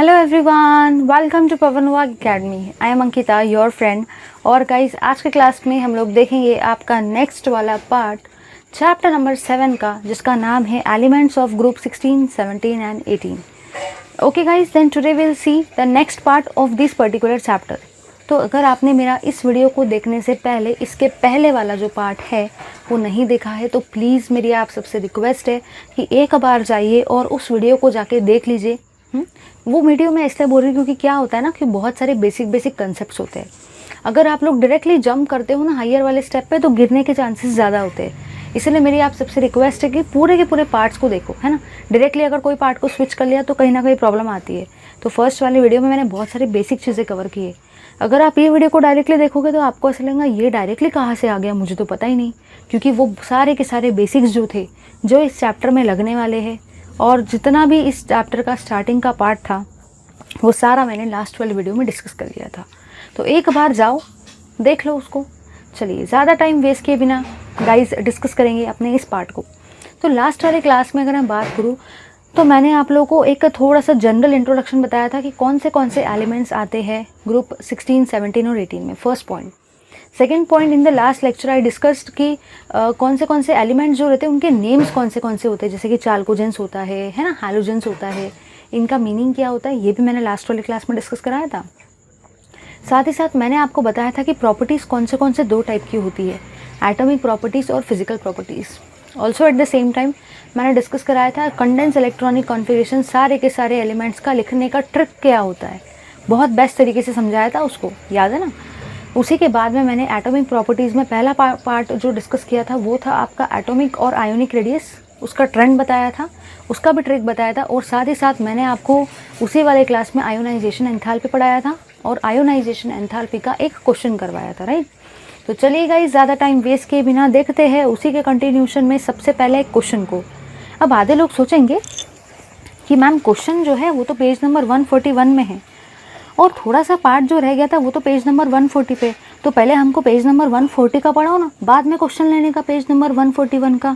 Hello everyone, welcome to पवनवा academy. I am Ankita, your friend. और guys, आज के क्लास में हम लोग देखेंगे आपका नेक्स्ट वाला पार्ट, चैप्टर नंबर 7 का, जिसका नाम है elements of group 16, 17 and 18। Okay guys, then today will see the next part of this particular chapter. तो अगर आपने मेरा इस वीडियो को देखने से पहले इसके पहले वाला जो पार्ट है वो नहीं देखा है, तो प्लीज़ मेरी आप सबसे रिक्वेस्ट है कि एक बार जाइए और उस वीडियो को जाके देख लीजिए। वो वीडियो मैं इसलिए बोल रही हूँ क्योंकि क्या होता है ना कि बहुत सारे बेसिक कंसेप्ट्स होते हैं। अगर आप लोग डायरेक्टली जंप करते हो ना हायर वाले स्टेप पे, तो गिरने के चांसेस ज़्यादा होते हैं। इसलिए मेरी आप सबसे रिक्वेस्ट है कि पूरे के पूरे पार्ट्स को देखो, है ना। डायरेक्टली अगर कोई पार्ट को स्विच कर लिया तो कहीं ना कहीं प्रॉब्लम आती है। तो फर्स्ट वाली वीडियो में मैंने बहुत सारी बेसिक चीज़ें कवर की है। अगर आप ये वीडियो को डायरेक्टली देखोगे तो आपको ऐसा लगेगा ये डायरेक्टली कहाँ से आ गया, मुझे तो पता ही नहीं, क्योंकि वो सारे के सारे बेसिक्स जो थे जो इस चैप्टर में लगने वाले हैं, और जितना भी इस चैप्टर का स्टार्टिंग का पार्ट था वो सारा मैंने लास्ट वाली वीडियो में डिस्कस कर लिया था। तो एक बार जाओ देख लो उसको। चलिए, ज़्यादा टाइम वेस्ट किए बिना गाइस डिस्कस करेंगे अपने इस पार्ट को। तो लास्ट वाले क्लास में अगर मैं बात करूँ तो मैंने आप लोगों को एक थोड़ा सा जनरल इंट्रोडक्शन बताया था कि कौन से एलिमेंट्स आते हैं ग्रुप 16, 17 और 18 में। First point. Second point, in the last lecture I discussed कि कौन से एलिमेंट्स जो रहते हैं उनके नेम्स कौन से होते हैं, जैसे कि चाल्कोजेंस होता है ना, हैलोजेंस होता है, इनका मीनिंग क्या होता है, ये भी मैंने लास्ट वाले क्लास में डिस्कस कराया था। साथ ही साथ मैंने आपको बताया था कि प्रॉपर्टीज़ कौन से दो टाइप की होती है, एटॉमिक प्रॉपर्टीज़ और physical properties. Also at the same time मैंने डिस्कस कराया था कंडेंस इलेक्ट्रॉनिक कॉन्फ़िगरेशन, सारे के सारे एलिमेंट्स का लिखने का ट्रिक क्या होता है। बहुत बेस्ट तरीके से समझाया था उसको, याद है ना। उसी के बाद में मैंने एटॉमिक प्रॉपर्टीज़ में पहला पार्ट जो डिस्कस किया था वो था आपका एटॉमिक और आयोनिक रेडियस, उसका ट्रेंड बताया था, उसका भी ट्रिक बताया था। और साथ ही साथ मैंने आपको उसी वाले क्लास में आयोनाइजेशन एंथैल्पी पढ़ाया था और आयोनाइजेशन एंथैल्पी का एक क्वेश्चन करवाया था, राइट। तो चलिए गाइस, ज़्यादा टाइम वेस्ट किए बिना देखते हैं उसी के कंटिन्यूशन में सबसे पहले एक क्वेश्चन को। अब आधे लोग सोचेंगे कि मैम क्वेश्चन जो है वो तो पेज नंबर 141 में है और थोड़ा सा पार्ट जो रह गया था वो तो पेज नंबर 140 पे, तो पहले हमको पेज नंबर 140 का पढ़ाओ ना, बाद में क्वेश्चन लेने का पेज नंबर 141 का।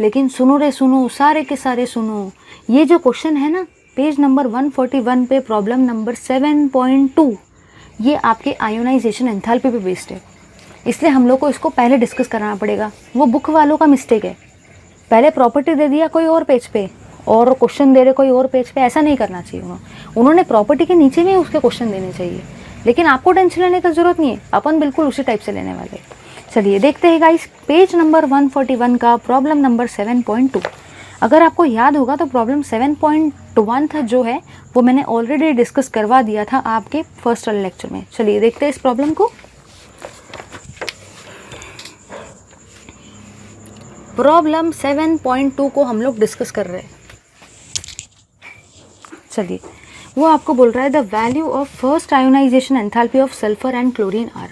लेकिन सुनो रे सुनो, सारे के सारे सुनो, ये जो क्वेश्चन है ना पेज नंबर 141 पे, प्रॉब्लम नंबर 7.2, ये आपके आयोनाइजेशन एंथैल्पी पे बेस्ड है। इसलिए हम लोग को इसको पहले डिस्कस करना पड़ेगा। वो बुक वालों का मिस्टेक है, पहले प्रॉपर्टी दे दिया कोई और पेज पे और क्वेश्चन दे रहे कोई और पेज पे, ऐसा नहीं करना चाहिए। उन्होंने प्रॉपर्टी के नीचे में उसके क्वेश्चन देने चाहिए, लेकिन आपको टेंशन लेने की जरूरत नहीं है, अपन बिल्कुल उसी टाइप से लेने वाले। चलिए देखते हैं गाइस, पेज नंबर 141 का प्रॉब्लम नंबर 7.2। अगर आपको याद होगा तो प्रॉब्लम 7.1 था जो है वो मैंने ऑलरेडी डिस्कस करवा दिया था आपके फर्स्ट वाले लेक्चर में। चलिए देखते हैं इस प्रॉब्लम को। प्रॉब्लम 7.2 को हम लोग डिस्कस कर रहे हैं। चलिए, वो आपको बोल रहा है the value of first ionisation enthalpy of sulphur and chlorine are.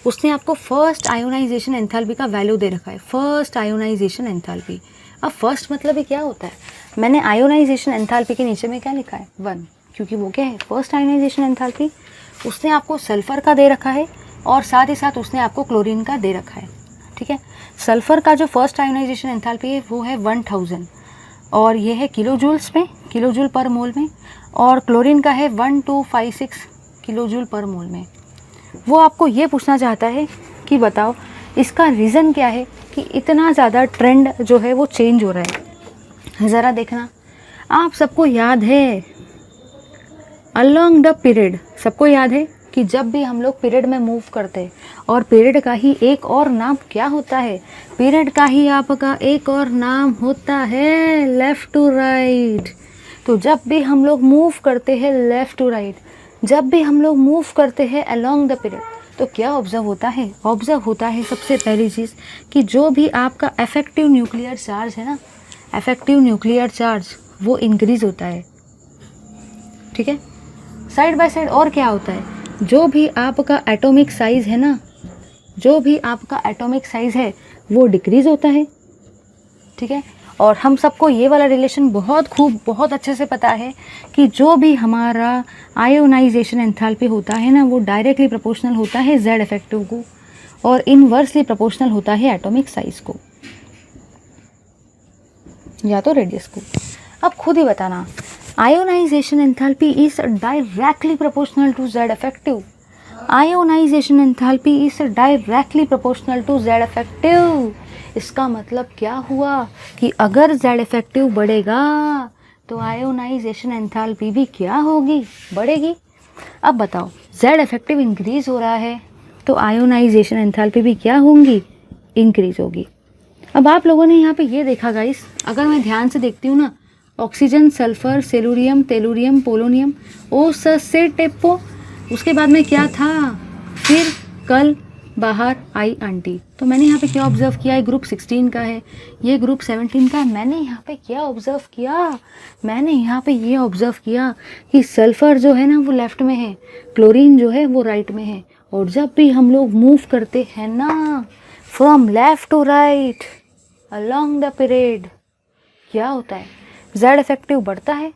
उसने आपको फर्स्ट आयोनाइजेशन एंथैल्पी का वैल्यू दे रखा है, फर्स्ट आयोनाइजेशन एंथैल्पी। अब फर्स्ट मतलब ही क्या होता है, मैंने आयोनाइजेशन एंथैल्पी के नीचे में क्या लिखा है 1, क्योंकि वो क्या है फर्स्ट आयोनाइजेशन एंथैल्पी। उसने आपको सल्फर का दे रखा है और साथ ही साथ उसने आपको क्लोरीन का दे रखा है, ठीक है। सल्फर का जो फर्स्ट आयोनाइजेशन एंथैल्पी है वो है 1000 और ये है किलोजूल्स में, किलोजूल पर मोल में, और क्लोरीन का है 1256 किलोजूल पर मोल में। वो आपको ये पूछना चाहता है कि बताओ इसका रीज़न क्या है कि इतना ज़्यादा ट्रेंड जो है वो चेंज हो रहा है। ज़रा देखना, आप सबको याद है अलोंग द पीरियड, सबको याद है कि जब भी हम लोग पीरियड में मूव करते हैं, और पीरियड का ही एक और नाम क्या होता है, पीरियड का ही आपका एक और नाम होता है लेफ़्ट टू राइट। तो जब भी हम लोग मूव करते हैं लेफ़्ट टू राइट, जब भी हम लोग मूव करते हैं अलोंग द पीरियड, तो क्या ऑब्जर्व होता है, ऑब्जर्व होता है सबसे पहली चीज़ कि जो भी आपका इफेक्टिव न्यूक्लियर चार्ज है ना, इफेक्टिव न्यूक्लियर चार्ज वो इंक्रीज होता है, ठीक है। साइड बाय साइड और क्या होता है, जो भी आपका एटॉमिक साइज़ है ना, जो भी आपका एटॉमिक साइज़ है वो डिक्रीज़ होता है, ठीक है। और हम सबको ये वाला रिलेशन बहुत अच्छे से पता है कि जो भी हमारा आयोनाइजेशन एंथैल्पी होता है ना वो डायरेक्टली प्रोपोर्शनल होता है जेड इफेक्टिव को और इनवर्सली प्रोपोर्शनल होता है एटॉमिक साइज़ को या तो रेडियस को। अब खुद ही बताना, Ionization enthalpy is directly proportional to Z effective. Ionization enthalpy is directly proportional to Z effective. इसका मतलब क्या हुआ कि अगर Z effective बढ़ेगा तो आयोनाइजेशन एंथैल्पी भी क्या होगी, बढ़ेगी। अब बताओ, Z effective इंक्रीज हो रहा है तो आयोनाइजेशन एंथैल्पी भी क्या होंगी, इंक्रीज होगी। अब आप लोगों ने यहाँ पे ये देखा गाइस, अगर मैं ध्यान से देखती हूँ ना, oxygen, sulphur, selenium, tellurium, polonium, ओ से टेपो, उसके बाद में क्या था, फिर कल बाहर आई आंटी। तो मैंने यहाँ पे क्या ऑब्जर्व किया, ग्रुप 16 का है, ये ग्रुप 17 का है। मैंने यहाँ पे क्या ऑब्जर्व किया, मैंने यहाँ पे ये ऑब्जर्व किया कि सल्फर जो है ना वो लेफ्ट में है, क्लोरीन जो है वो राइट में है। और जब भी हम लोग मूव करते हैं ना from left to right along the period, क्या होता है, Z इफेक्टिव बढ़ता है,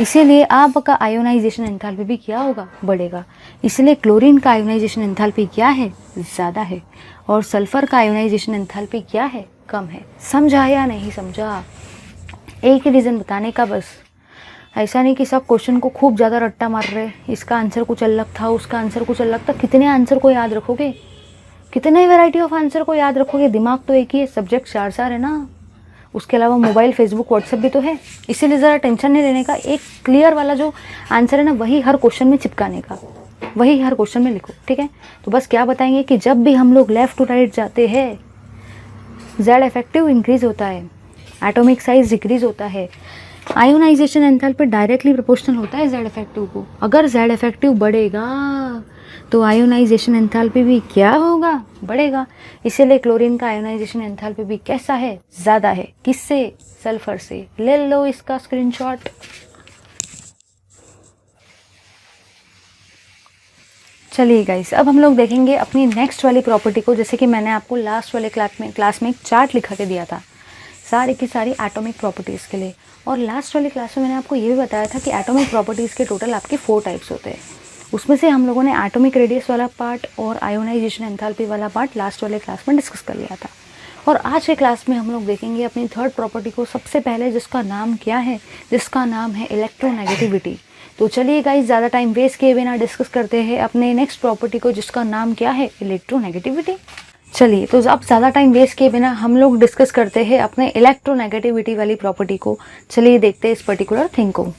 इसीलिए आपका आयोनाइजेशन एंथैल्पी भी क्या होगा, बढ़ेगा। इसलिए क्लोरीन का आयोनाइजेशन एंथैल्पी क्या है, ज़्यादा है, और सल्फर का आयोनाइजेशन एंथैल्पी क्या है, कम है। समझा या नहीं समझा, एक ही रीज़न बताने का बस। ऐसा नहीं कि सब क्वेश्चन को खूब ज़्यादा रट्टा मार रहे, इसका आंसर कुछ अलग था, उसका आंसर कुछ अलग था। कितने आंसर को याद रखोगे, कितने वैरायटी ऑफ आंसर को याद रखोगे, दिमाग तो एक ही है, सब्जेक्ट चार चार है ना, उसके अलावा मोबाइल, फेसबुक, व्हाट्सएप भी तो है। इसीलिए ज़रा टेंशन नहीं लेने का, एक क्लियर वाला जो आंसर है ना वही हर क्वेश्चन में चिपकाने का, वही हर क्वेश्चन में लिखो, ठीक है। तो बस क्या बताएंगे कि जब भी हम लोग लेफ़्ट टू राइट जाते हैं Z इफेक्टिव इंक्रीज होता है, एटॉमिक साइज डिक्रीज होता है, आयोनाइजेशन एंथैल्पी डायरेक्टली प्रोपोर्शनल होता है Z इफेक्टिव को। अगर Z इफेक्टिव बढ़ेगा तो आयोनाइजेशन एंथैल्पी भी क्या होगा, बढ़ेगा। इसीलिए क्लोरीन का आयोनाइजेशन एंथैल्पी भी कैसा है, ज़्यादा है। किससे, सल्फर से। ले लो इसका स्क्रीनशॉट। चलिए गाइस, अब हम लोग देखेंगे अपनी नेक्स्ट वाली प्रॉपर्टी को। जैसे कि मैंने आपको लास्ट वाले क्लास में एक चार्ट लिखा के दिया था सारी की सारी एटॉमिक प्रॉपर्टीज़ के लिए, और लास्ट वाली क्लास में मैंने आपको ये भी बताया था कि एटॉमिक प्रॉपर्टीज़ के टोटल आपके 4 टाइप्स होते हैं। उसमें से हम लोगों ने एटॉमिक रेडियस वाला पार्ट और आयोनाइजेशन एंथैल्पी वाला पार्ट लास्ट वाले क्लास में डिस्कस कर लिया था। और आज के क्लास में हम लोग देखेंगे अपनी थर्ड प्रॉपर्टी को, सबसे पहले जिसका नाम क्या है, जिसका नाम है इलेक्ट्रोनेगेटिविटी। तो चलिए गाइस, ज़्यादा टाइम वेस्ट किए बिना डिस्कस करते हैं अपने नेक्स्ट प्रॉपर्टी को, जिसका नाम क्या है, इलेक्ट्रोनेगेटिविटी। चलिए, तो अब ज़्यादा टाइम वेस्ट किए बिना हम लोग डिस्कस करते हैं अपने इलेक्ट्रोनेगेटिविटी वाली प्रॉपर्टी को। चलिए देखते हैं इस पर्टिकुलर थिंग को।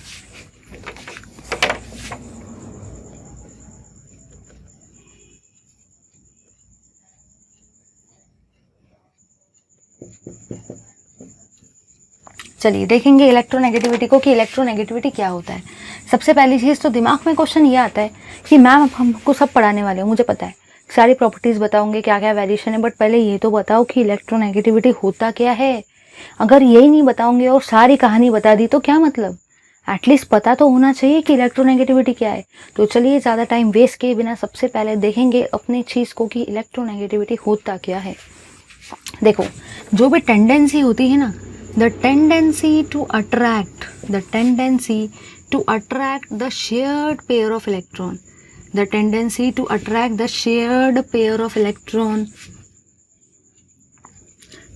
चलिए देखेंगे इलेक्ट्रोनेगेटिविटी को कि इलेक्ट्रोनेगेटिविटी क्या होता है। सबसे पहली चीज़ तो दिमाग में क्वेश्चन ये आता है कि मैम अब हमको सब पढ़ाने वाले हो, मुझे पता है सारी प्रॉपर्टीज़ बताओगे क्या क्या वेरिएशन है, बट पहले ये तो बताओ कि इलेक्ट्रोनेगेटिविटी होता क्या है। अगर यही नहीं बताओगे और सारी कहानी बता दी तो क्या मतलब, एटलीस्ट पता तो होना चाहिए कि इलेक्ट्रोनेगेटिविटी क्या है। तो चलिए ज़्यादा टाइम वेस्ट किए बिना सबसे पहले देखेंगे अपनी चीज़ को कि इलेक्ट्रोनेगेटिविटी होता क्या है। देखो, जो भी टेंडेंसी होती है ना, the tendency to attract the shared pair of electron, the tendency to attract the shared pair of electron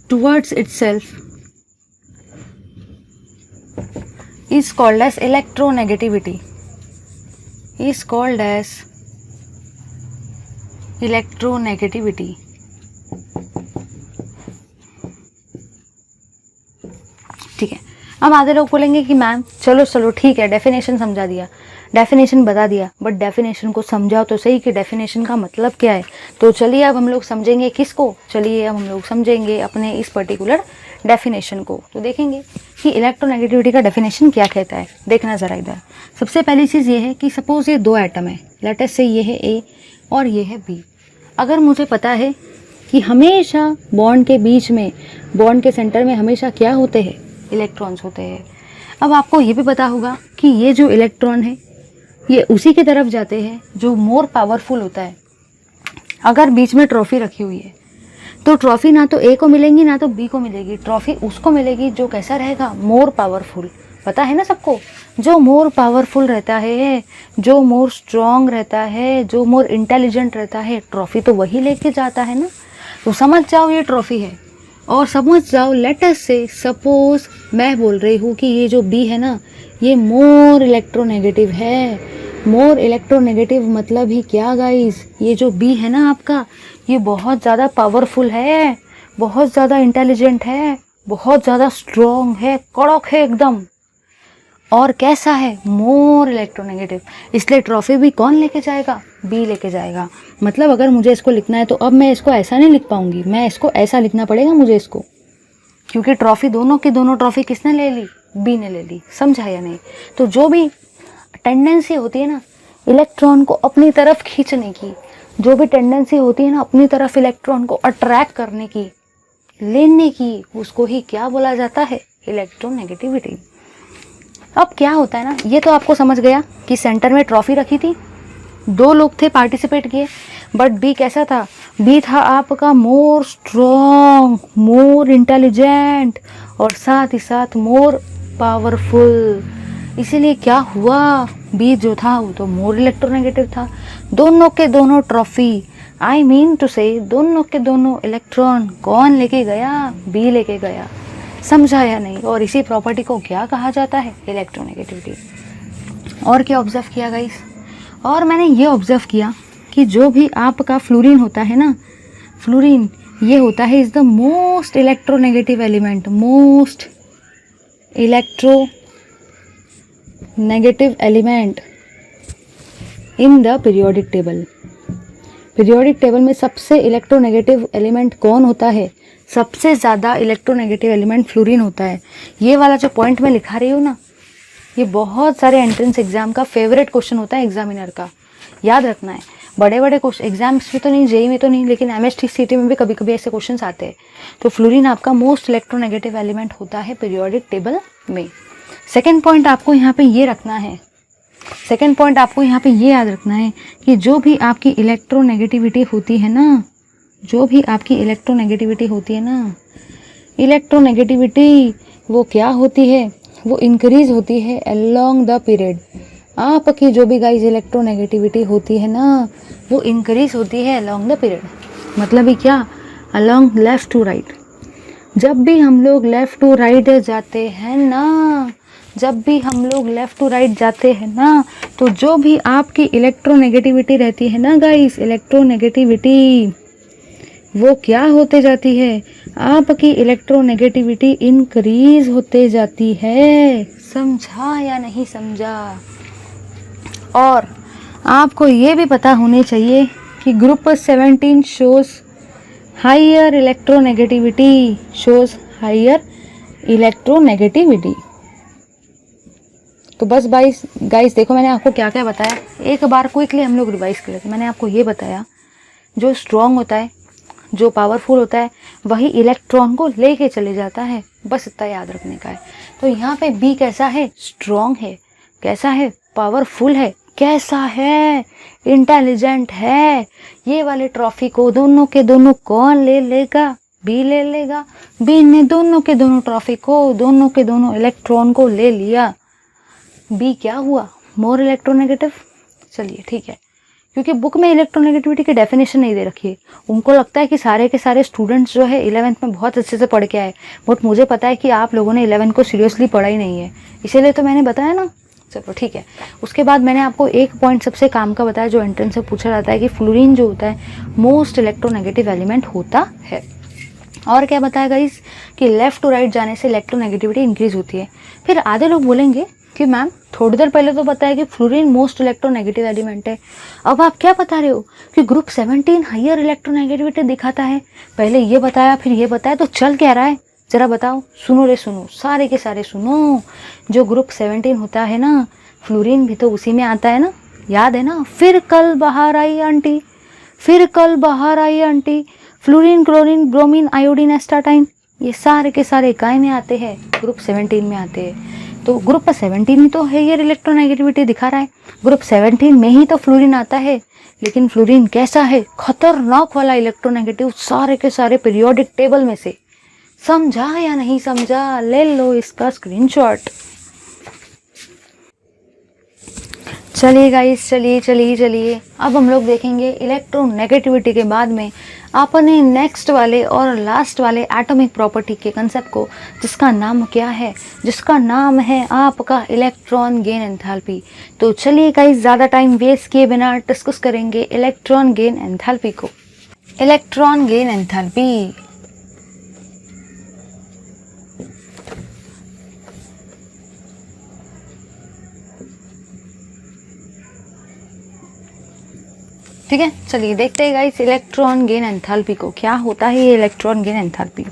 towards itself is called as electronegativity, is called as electronegativity। ठीक है, अब आधे लोग बोलेंगे कि मैम चलो ठीक है, डेफिनेशन समझा दिया, डेफिनेशन बता दिया, बट डेफिनेशन को समझाओ तो सही कि डेफिनेशन का मतलब क्या है। तो चलिए अब हम लोग समझेंगे किसको, चलिए अब हम लोग समझेंगे अपने इस पर्टिकुलर डेफिनेशन को। तो देखेंगे कि इलेक्ट्रोनेगेटिविटी का डेफिनेशन क्या कहता है। देखना ज़रा इधर। सबसे पहली चीज़ ये है कि सपोज़ ये 2 एटम है, लेट अस से ये है A और ये है B। अगर मुझे पता है कि हमेशा बॉन्ड के बीच में, बॉन्ड के सेंटर में हमेशा क्या होते हैं, इलेक्ट्रॉन्स होते हैं। अब आपको ये भी पता होगा कि ये जो इलेक्ट्रॉन है ये उसी की तरफ जाते हैं जो मोर पावरफुल होता है। अगर बीच में ट्रॉफी रखी हुई है तो ट्रॉफी ना तो ए को मिलेगी ना तो बी को मिलेगी, ट्रॉफी उसको मिलेगी जो कैसा रहेगा, मोर पावरफुल। पता है ना सबको, जो मोर पावरफुल रहता है, जो मोर स्ट्रॉन्ग रहता है, जो मोर इंटेलिजेंट रहता है, ट्रॉफी तो वही लेके जाता है ना। तो समझ जाओ ये ट्रॉफी है, और समझ जाओ लेट अस से, सपोज मैं बोल रही हूँ कि ये जो बी है ना ये मोर इलेक्ट्रोनेगेटिव है। मोर इलेक्ट्रोनेगेटिव मतलब ही क्या गाइस, ये जो बी है ना आपका, ये बहुत ज़्यादा पावरफुल है, बहुत ज़्यादा इंटेलिजेंट है, बहुत ज़्यादा स्ट्रॉन्ग है, कड़क है एकदम। और कैसा है, मोर इलेक्ट्रोनेगेटिव। इसलिए ट्रॉफी भी कौन लेके जाएगा, बी लेके जाएगा। मतलब अगर मुझे इसको लिखना है तो अब मैं इसको ऐसा नहीं लिख पाऊंगी, मैं इसको ऐसा लिखना पड़ेगा मुझे इसको, क्योंकि ट्रॉफी दोनों की दोनों ट्रॉफी किसने ले ली, बी ने ले ली। समझा या नहीं? तो जो भी टेंडेंसी होती है ना इलेक्ट्रॉन को अपनी तरफ खींचने की, जो भी टेंडेंसी होती है ना अपनी तरफ इलेक्ट्रॉन को अट्रैक्ट करने की, लेने की, उसको ही क्या बोला जाता है, इलेक्ट्रोनेगेटिविटी। अब क्या होता है ना, ये तो आपको समझ गया कि सेंटर में ट्रॉफी रखी थी, 2 लोग थे पार्टिसिपेट किए, बट बी कैसा था, बी था आपका मोर स्ट्रॉन्ग, मोर इंटेलिजेंट और साथ ही साथ मोर पावरफुल। इसीलिए क्या हुआ, बी जो था वो तो मोर इलेक्ट्रोनेगेटिव था। दोनों के दोनों ट्रॉफी, आई मीन टू से दोनों के दोनों इलेक्ट्रॉन कौन लेके गया, बी लेके गया। समझा या नहीं? और इसी प्रॉपर्टी को क्या कहा जाता है, इलेक्ट्रोनेगेटिविटी। और क्या ऑब्जर्व किया गाइस, और मैंने ये ऑब्जर्व किया कि जो भी आपका फ्लोरीन होता है ना, फ्लोरीन ये होता है is the most electronegative element, most electronegative element in the periodic table. Periodic table में सबसे इलेक्ट्रोनेगेटिव एलिमेंट कौन होता है, सबसे ज़्यादा इलेक्ट्रोनेगेटिव एलिमेंट फ्लोरीन होता है। ये वाला जो पॉइंट मैं लिखा रही हूँ ना, ये बहुत सारे एंट्रेंस एग्जाम का फेवरेट क्वेश्चन होता है एग्जामिनर का, याद रखना है। बड़े बड़े क्वेश्चन एग्जाम्स में तो नहीं, जेई में तो नहीं, लेकिन एमएसटी में भी कभी कभी ऐसे क्वेश्चन आते हैं। तो फ्लोरीन आपका मोस्ट इलेक्ट्रोनेगेटिव एलिमेंट होता है पीरियोडिक टेबल में। सेकेंड पॉइंट आपको यहाँ पे ये रखना है, सेकेंड पॉइंट आपको यहाँ पे ये याद रखना है कि जो भी आपकी इलेक्ट्रोनेगेटिविटी होती है ना, जो भी आपकी इलेक्ट्रोनेगेटिविटी होती है ना, इलेक्ट्रोनेगेटिविटी वो क्या होती है, वो इंक्रीज होती है अलोंग द पीरियड। आपकी जो भी गाइस इलेक्ट्रोनेगेटिविटी होती है ना, वो इंक्रीज होती है अलोंग द पीरियड। मतलब ही क्या, अलोंग लेफ्ट टू राइट। जब भी हम लोग लेफ्ट टू राइट जाते हैं ना, जब भी हम लोग लेफ़्ट टू राइट जाते हैं ना, तो जो भी आपकी इलेक्ट्रोनेगेटिविटी रहती है ना गाइस, इलेक्ट्रोनेगेटिविटी वो क्या होते जाती है, आपकी इलेक्ट्रोनेगेटिविटी इंक्रीज होते जाती है। समझा या नहीं समझा? और आपको ये भी पता होने चाहिए कि group 17 shows higher electronegativity, shows higher electronegativity. तो बस गाइस देखो मैंने आपको क्या क्या बताया, एक बार क्विकली हम लोग रिवाइज कर लेते। मैंने आपको ये बताया जो स्ट्रॉन्ग होता है, जो पावरफुल होता है, वही इलेक्ट्रॉन को लेके चले जाता है, बस इतना याद रखने का है। तो यहाँ पे बी कैसा है, स्ट्रॉन्ग है, कैसा है, पावरफुल है, कैसा है, इंटेलिजेंट है। ये वाले ट्रॉफी को दोनों के दोनों कौन ले लेगा, बी ले लेगा। बी ने दोनों के दोनों ट्रॉफी को, दोनों के दोनों इलेक्ट्रॉन को ले लिया। बी क्या हुआ, मोर इलेक्ट्रोनेगेटिव। चलिए ठीक है, क्योंकि बुक में इलेक्ट्रोनेगेटिविटी की डेफिनेशन नहीं दे रखी है। उनको लगता है कि सारे के सारे स्टूडेंट्स जो है 11th में बहुत अच्छे से पढ़ के आए, बट मुझे पता है कि आप लोगों ने 11th को सीरियसली पढ़ा ही नहीं है, इसीलिए तो मैंने बताया ना। चलो ठीक है, उसके बाद मैंने आपको एक पॉइंट सबसे काम का बताया जो एंट्रेंस से पूछा जाता है कि फ्लोरीन जो होता है मोस्ट इलेक्ट्रोनेगेटिव एलिमेंट होता है। और क्या बताया गाइस कि लेफ्ट टू राइट जाने से इलेक्ट्रोनेगेटिविटी इंक्रीज होती है। फिर आधे लोग बोलेंगे कि मैम थोड़ी देर पहले तो बताया कि फ्लोरीन मोस्ट इलेक्ट्रोनेगेटिव एलिमेंट है, अब आप क्या बता रहे हो कि ग्रुप 17 हायर इलेक्ट्रोनेगेटिविटी दिखाता है। पहले ये बताया फिर ये बताया, तो चल क्या रहा है जरा बताओ। सुनो रे सुनो, सारे के सारे सुनो। जो ग्रुप 17 होता है ना, फ्लोरीन भी तो उसी में आता है ना, याद है ना। फिर कल बाहर आई आंटी, फिर कल बाहर आई aunty, fluorine chlorine bromine iodine astatine, ये सारे के सारे काय में आते हैं, ग्रुप 17 में आते हैं। तो ग्रुप 17 ही तो है, ये इलेक्ट्रोनेगेटिविटी दिखा रहा है। ग्रुप 17 में ही तो फ्लोरीन आता है, लेकिन फ्लोरीन कैसा है, खतरनाक वाला इलेक्ट्रोनेगेटिव, सारे के सारे पीरियोडिक टेबल में से। समझा या नहीं समझा? ले लो इसका स्क्रीनशॉट। चलिए गाइस, चलिए अब हम लोग देखेंगे इलेक्ट्रोनेगेटिविटी के बाद में अपने नेक्स्ट वाले और लास्ट वाले एटॉमिक प्रॉपर्टी के कंसेप्ट को, जिसका नाम क्या है, जिसका नाम है आपका इलेक्ट्रॉन गेन एंथैल्पी। तो चलिए गाइस, ज़्यादा टाइम वेस्ट किए बिना डिस्कस करेंगे इलेक्ट्रॉन गेन एंथैल्पी को। इलेक्ट्रॉन गेन एंथैल्पी, ठीक है। चलिए देखते हैं गाइस इलेक्ट्रॉन गेन एंथैल्पी को। क्या होता है ये इलेक्ट्रॉन गेन एंथैल्पी?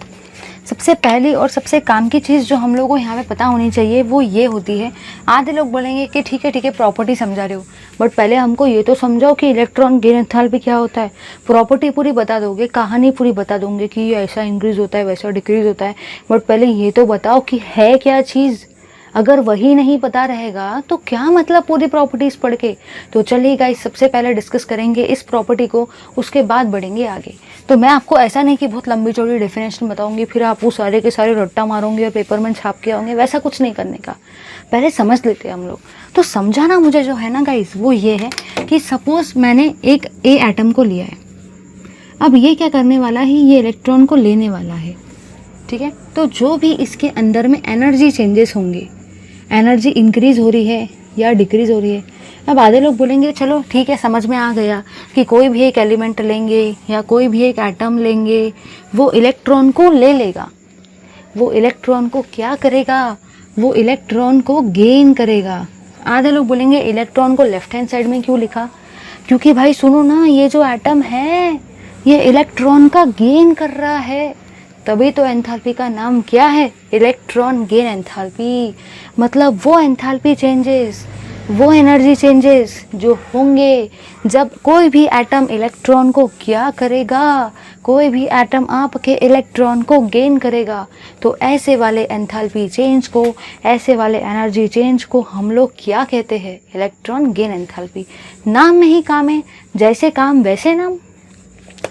सबसे पहली और सबसे काम की चीज़ जो हम लोगों को यहाँ पे पता होनी चाहिए वो ये होती है। आधे लोग बोलेंगे कि ठीक है प्रॉपर्टी समझा रहे हो, बट पहले हमको ये तो समझाओ कि इलेक्ट्रॉन गेन एंथैल्पी क्या होता है। प्रॉपर्टी पूरी बता दोगे, कहानी पूरी बता दोगे कि ये ऐसा इंक्रीज होता है वैसा डिक्रीज होता है, बट पहले ये तो बताओ कि है क्या चीज़। अगर वही नहीं पता रहेगा तो क्या मतलब पूरी प्रॉपर्टीज पढ़ के। तो चलिए गाइस, सबसे पहले डिस्कस करेंगे इस प्रॉपर्टी को, उसके बाद बढ़ेंगे आगे। तो मैं आपको ऐसा नहीं कि बहुत लंबी चौड़ी डेफिनेशन बताऊंगी फिर आप वो सारे के सारे रट्टा मारोगे और पेपर में छाप के आओगे, वैसा कुछ नहीं करने का। पहले समझ लेते हैं हम लोग। तो समझाना मुझे जो है ना गाइस वो ये है कि सपोज मैंने एक ए एटम को लिया है, अब ये क्या करने वाला है, ये इलेक्ट्रॉन को लेने वाला है, ठीक है। तो जो भी इसके अंदर में एनर्जी चेंजेस होंगे, एनर्जी इंक्रीज हो रही है या डिक्रीज हो रही है। अब आधे लोग बोलेंगे चलो ठीक है, समझ में आ गया कि कोई भी एक एलिमेंट लेंगे या कोई भी एक एटम लेंगे, वो इलेक्ट्रॉन को ले लेगा। वो इलेक्ट्रॉन को क्या करेगा, वो इलेक्ट्रॉन को गेन करेगा। आधे लोग बोलेंगे इलेक्ट्रॉन को लेफ्ट हैंड साइड में क्यों लिखा? क्योंकि भाई सुनो ना, ये जो एटम है ये इलेक्ट्रॉन का गेन कर रहा है, तभी तो एंथैल्पी का नाम क्या है, इलेक्ट्रॉन गेन एंथैल्पी। मतलब वो एंथैल्पी चेंजेस, वो एनर्जी चेंजेस जो होंगे जब कोई भी एटम इलेक्ट्रॉन को क्या करेगा, कोई भी एटम आपके इलेक्ट्रॉन को गेन करेगा। तो ऐसे वाले एंथैल्पी चेंज को, ऐसे वाले एनर्जी चेंज को हम लोग क्या कहते हैं, इलेक्ट्रॉन गेन एंथैल्पी। नाम में ही काम है, जैसे काम वैसे नाम।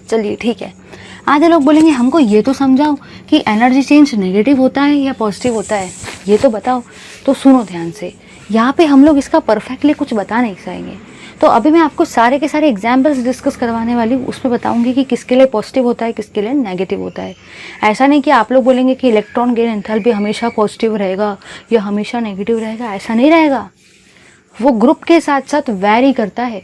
चलिए ठीक है। आधे लोग बोलेंगे हमको ये तो समझाओ कि एनर्जी चेंज नेगेटिव होता है या पॉजिटिव होता है, ये तो बताओ। तो सुनो ध्यान से, यहाँ पे हम लोग इसका परफेक्टली कुछ बता नहीं सकेंगे। तो अभी मैं आपको सारे के सारे एग्जाम्पल्स डिस्कस करवाने वाली हूँ, उसमें बताऊंगी कि किसके लिए पॉजिटिव होता है, किसके लिए नेगेटिव होता है। ऐसा नहीं कि आप लोग बोलेंगे कि इलेक्ट्रॉन गेन एंथैल्पी हमेशा पॉजिटिव रहेगा या हमेशा नेगेटिव रहेगा, ऐसा नहीं रहेगा। वो ग्रुप के साथ साथ वैरी करता है।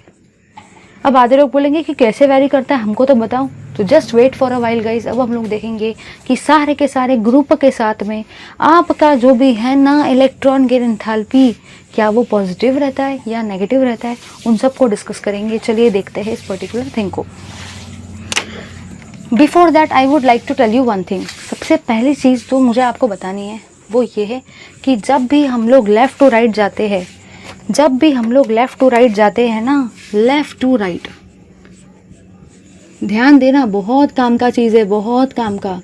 अब आधे लोग बोलेंगे कि कैसे वैरी करता है, हमको तो बताओ। तो just wait for a while guys. अब हम लोग देखेंगे कि सारे के सारे ग्रुप के साथ में आपका जो भी है ना इलेक्ट्रॉन गेन एंथैल्पी, क्या वो पॉजिटिव रहता है या नेगेटिव रहता है, उन सब को डिस्कस करेंगे। चलिए देखते हैं इस पर्टिकुलर थिंग को। Before that I would like to tell you one thing. सबसे पहली चीज़ जो मुझे आपको बतानी है वो ये है कि जब भी हम लोग लेफ़्ट टू राइट जाते हैं, जब भी हम लोग लेफ़्ट टू राइट जाते हैं ना, लेफ़्ट टू राइट, ध्यान देना, बहुत काम का चीज़ है, बहुत काम का।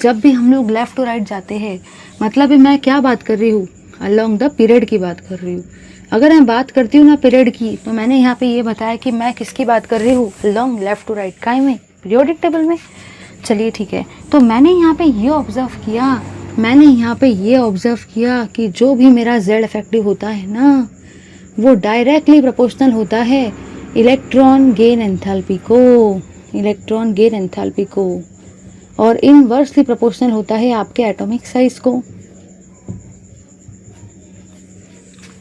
जब भी हम लोग लेफ़्ट टू राइट जाते हैं, मतलब मैं क्या बात कर रही हूँ, अलोंग द पीरियड की बात कर रही हूँ। अगर मैं बात करती हूँ ना पीरियड की, तो मैंने यहाँ पे ये बताया कि मैं किसकी बात कर रही हूँ, अलोंग लेफ़्ट टू राइट, काय में, पीरियोडिक टेबल में। चलिए ठीक है। तो मैंने यहाँ पे ये ऑब्ज़र्व किया, मैंने यहाँ पे ये ऑब्ज़र्व किया कि जो भी मेरा जेड इफेक्टिव होता है ना, वो डायरेक्टली प्रोपोर्शनल होता है इलेक्ट्रॉन गेन एंथैल्पी को, इलेक्ट्रॉन गेन एंथैल्पी को, और इनवर्सली प्रोपोर्शनल होता है आपके एटॉमिक साइज को,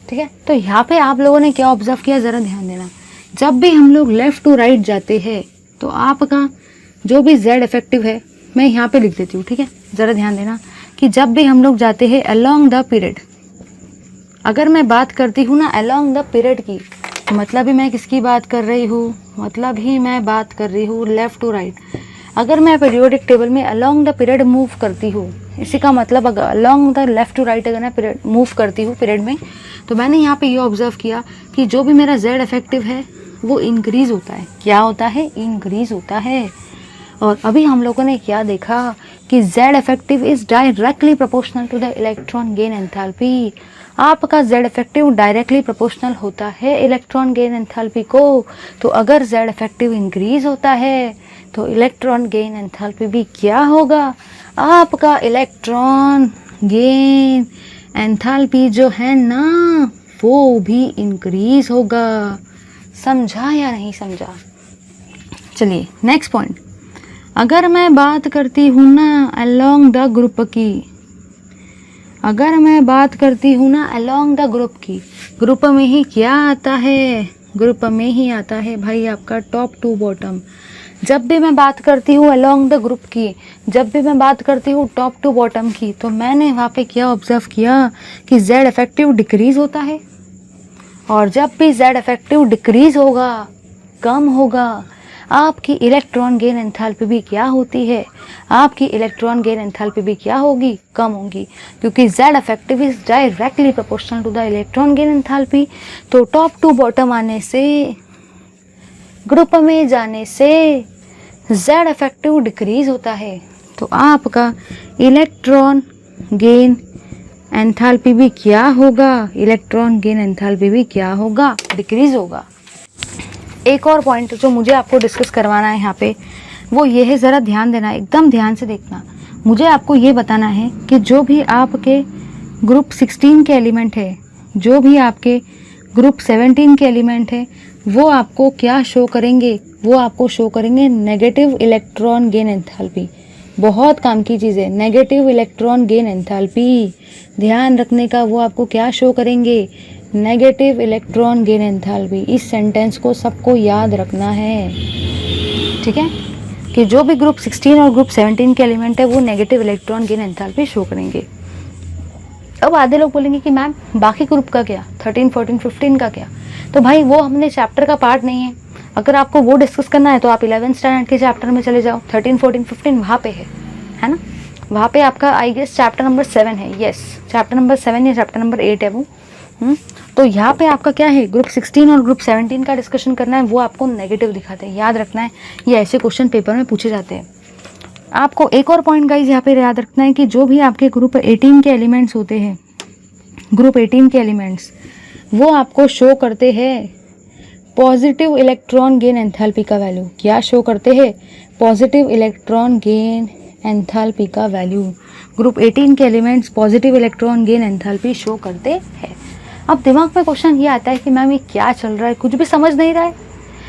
ठीक है। तो यहाँ पे आप लोगों ने क्या ऑब्जर्व किया, ज़रा ध्यान देना। जब भी हम लोग लेफ़्ट टू राइट जाते हैं तो आपका जो भी जेड इफेक्टिव है, मैं यहाँ पे लिख देती हूँ, ठीक है। ज़रा ध्यान देना कि जब भी हम लोग जाते हैं अलोंग द पीरियड, अगर मैं बात करती हूँ ना अलोंग द पीरियड की, तो मतलब ही मैं किसकी बात कर रही हूँ, मतलब ही मैं बात कर रही हूँ लेफ़्ट टू राइट। अगर मैं पीरियोडिक टेबल में अलोंग द पीरियड मूव करती हूँ, इसी का मतलब अगर along the left to right अगर मैं पीरियड मूव करती हूँ पीरियड में, तो मैंने यहाँ पे ये ऑब्जर्व किया कि जो भी मेरा जेड इफेक्टिव है वो इंक्रीज़ होता है। क्या होता है, इंक्रीज़ होता है। और अभी हम लोगों ने क्या देखा कि Z effective is directly proportional to the electron gain enthalpy. आपका जेड इफेक्टिव डायरेक्टली प्रोपोर्शनल होता है इलेक्ट्रॉन गेन एंथैल्पी को। तो अगर जेड इफेक्टिव इंक्रीज होता है तो इलेक्ट्रॉन गेन एंथैल्पी भी क्या होगा, आपका इलेक्ट्रॉन गेन एंथैल्पी जो है ना वो भी इंक्रीज होगा। समझा या नहीं समझा? चलिए नेक्स्ट पॉइंट, अगर मैं बात करती हूँ ना अलोंग द ग्रुप की, अगर मैं बात करती हूँ ना अलोंग द ग्रुप की, ग्रुप में ही क्या आता है? ग्रुप में ही आता है भाई आपका टॉप टू बॉटम। जब भी मैं बात करती हूँ अलोंग द ग्रुप की, जब भी मैं बात करती हूँ टॉप टू बॉटम की, तो मैंने वहाँ पे क्या ऑब्जर्व किया कि जेड इफेक्टिव डिक्रीज होता है। और जब भी जेड इफेक्टिव डिक्रीज होगा, कम होगा, आपकी इलेक्ट्रॉन गेन एंथैल्पी भी क्या होती है? आपकी इलेक्ट्रॉन गेन एंथैल्पी भी क्या होगी? कम होगी, क्योंकि Z effective is directly proportional to the electron gain enthalpy. तो टॉप टू बॉटम आने से, ग्रुप में जाने से जेड इफेक्टिव डिक्रीज होता है, तो आपका इलेक्ट्रॉन गेन एंथैल्पी भी क्या होगा? इलेक्ट्रॉन गेन एंथैल्पी भी क्या होगा? डिक्रीज होगा। एक और पॉइंट जो मुझे आपको डिस्कस करवाना है यहाँ पे, वो ये है, ज़रा ध्यान देना, एकदम ध्यान से देखना। मुझे आपको ये बताना है कि जो भी आपके ग्रुप 16 के एलिमेंट है, जो भी आपके ग्रुप 17 के एलिमेंट है, वो आपको क्या शो करेंगे? वो आपको शो करेंगे नेगेटिव इलेक्ट्रॉन गेन एंथैल्पी। बहुत काम की चीज़ है, नेगेटिव इलेक्ट्रॉन गेन एंथैल्पी, ध्यान रखने का। वो आपको क्या शो करेंगे? Negative electron gain enthalpy. इस सेंटेंस को सबको याद रखना है, ठीक है, कि जो भी ग्रुप 16 और ग्रुप 17 के एलिमेंट है वो negative electron gain enthalpy show करेंगे। अब आधे लोग बोलेंगे कि मैम बाकी ग्रुप का क्या, 13, 14, 15 का क्या? तो भाई वो हमने चैप्टर का पार्ट नहीं है। अगर आपको वो डिस्कस करना है तो आप 11th स्टैंडर्ड के चैप्टर में चले जाओ। 13, 14, 15 वहाँ पे है ना? वहाँ पे आपका आई गेस चैप्टर नंबर 7 है। यस, चैप्टर नंबर 7 या चैप्टर नंबर 8 है वो। तो यहाँ पे आपका क्या है, ग्रुप 16 और ग्रुप 17 का डिस्कशन करना है, वो आपको नेगेटिव दिखाते हैं, याद रखना है। ये ऐसे क्वेश्चन पेपर में पूछे जाते हैं। आपको एक और पॉइंट गाइज यहाँ पे याद रखना है कि जो भी आपके ग्रुप 18 के एलिमेंट्स होते हैं, ग्रुप 18 के एलिमेंट्स, वो आपको शो करते हैं पॉजिटिव इलेक्ट्रॉन गेन एंथैल्पी का वैल्यू। क्या शो करते हैं? पॉजिटिव इलेक्ट्रॉन गेन एंथैल्पी का वैल्यू। ग्रुप 18 के elements positive electron gain enthalpy show करते हैं। अब दिमाग में क्वेश्चन ये आता है कि मैम ये क्या चल रहा है, कुछ भी समझ नहीं रहा है।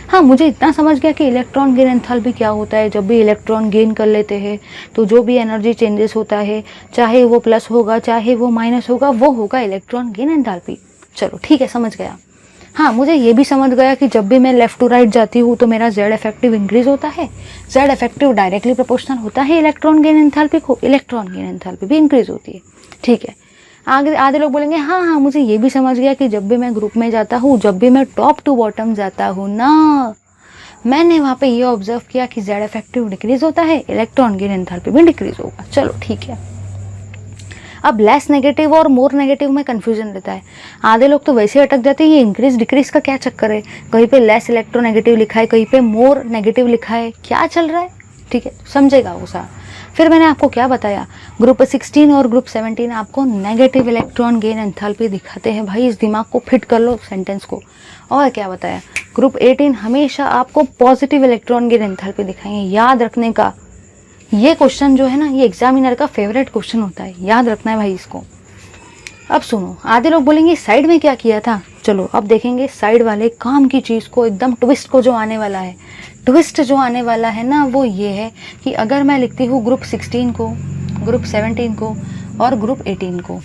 हाँ, मुझे इतना समझ गया कि इलेक्ट्रॉन गेन एंथैल्पी क्या होता है। जब भी इलेक्ट्रॉन गेन कर लेते हैं तो जो भी एनर्जी चेंजेस होता है, चाहे वो प्लस होगा चाहे वो माइनस होगा, वो होगा इलेक्ट्रॉन गेन एंथैल्पी। चलो ठीक है, समझ गया। हाँ, मुझे ये भी समझ गया कि जब भी मैं लेफ्ट टू राइट जाती हूँ तो मेरा जेड इफेक्टिव इंक्रीज होता है। जेड इफेक्टिव डायरेक्टली प्रोपोर्शनल होता है इलेक्ट्रॉन गेन एंथैल्पी को, इलेक्ट्रॉन गेन एंथैल्पी भी इंक्रीज होती है। ठीक है, आगे आधे लोग बोलेंगे हाँ, मुझे ये भी समझ गया कि जब भी मैं ग्रुप में जाता हूँ, जब भी मैं टॉप टू बॉटम जाता हूँ ना, मैंने वहाँ पे ये ऑब्जर्व किया कि जेड इफेक्टिव डिक्रीज होता है, इलेक्ट्रॉन गेन एंथैल्पी भी डिक्रीज होगा। चलो ठीक है। अब लेस नेगेटिव और मोर नेगेटिव में कंफ्यूजन रहता है। आधे लोग तो वैसे अटक जाते हैं, ये इंक्रीज डिक्रीज का क्या चक्कर है, कहीं पे लेस इलेक्ट्रोनेगेटिव लिखा है, कहीं पे मोर नेगेटिव लिखा है, क्या चल रहा है। ठीक है, समझेगा वो सारा। फिर मैंने आपको क्या बताया, ग्रुप 16 और ग्रुप 17 आपको नेगेटिव इलेक्ट्रॉन गेन एंथैल्पी दिखाते हैं। भाई इस दिमाग को फिट कर लो सेंटेंस को। और क्या बताया, ग्रुप 18 हमेशा आपको पॉजिटिव इलेक्ट्रॉन गेन एंथैल्पी दिखाएंगे। याद रखने का, ये क्वेश्चन जो है ना, ये एग्जामिनर का फेवरेट क्वेश्चन होता है, याद रखना है भाई इसको। अब सुनो, आधे लोग बोलेंगे साइड में क्या किया था। चलो अब देखेंगे साइड वाले काम की चीज़ को, एकदम ट्विस्ट को जो आने वाला है। ट्विस्ट जो आने वाला है ना, वो ये है कि अगर मैं लिखती हूँ ग्रुप 16 को, ग्रुप 17 को और ग्रुप 18 को,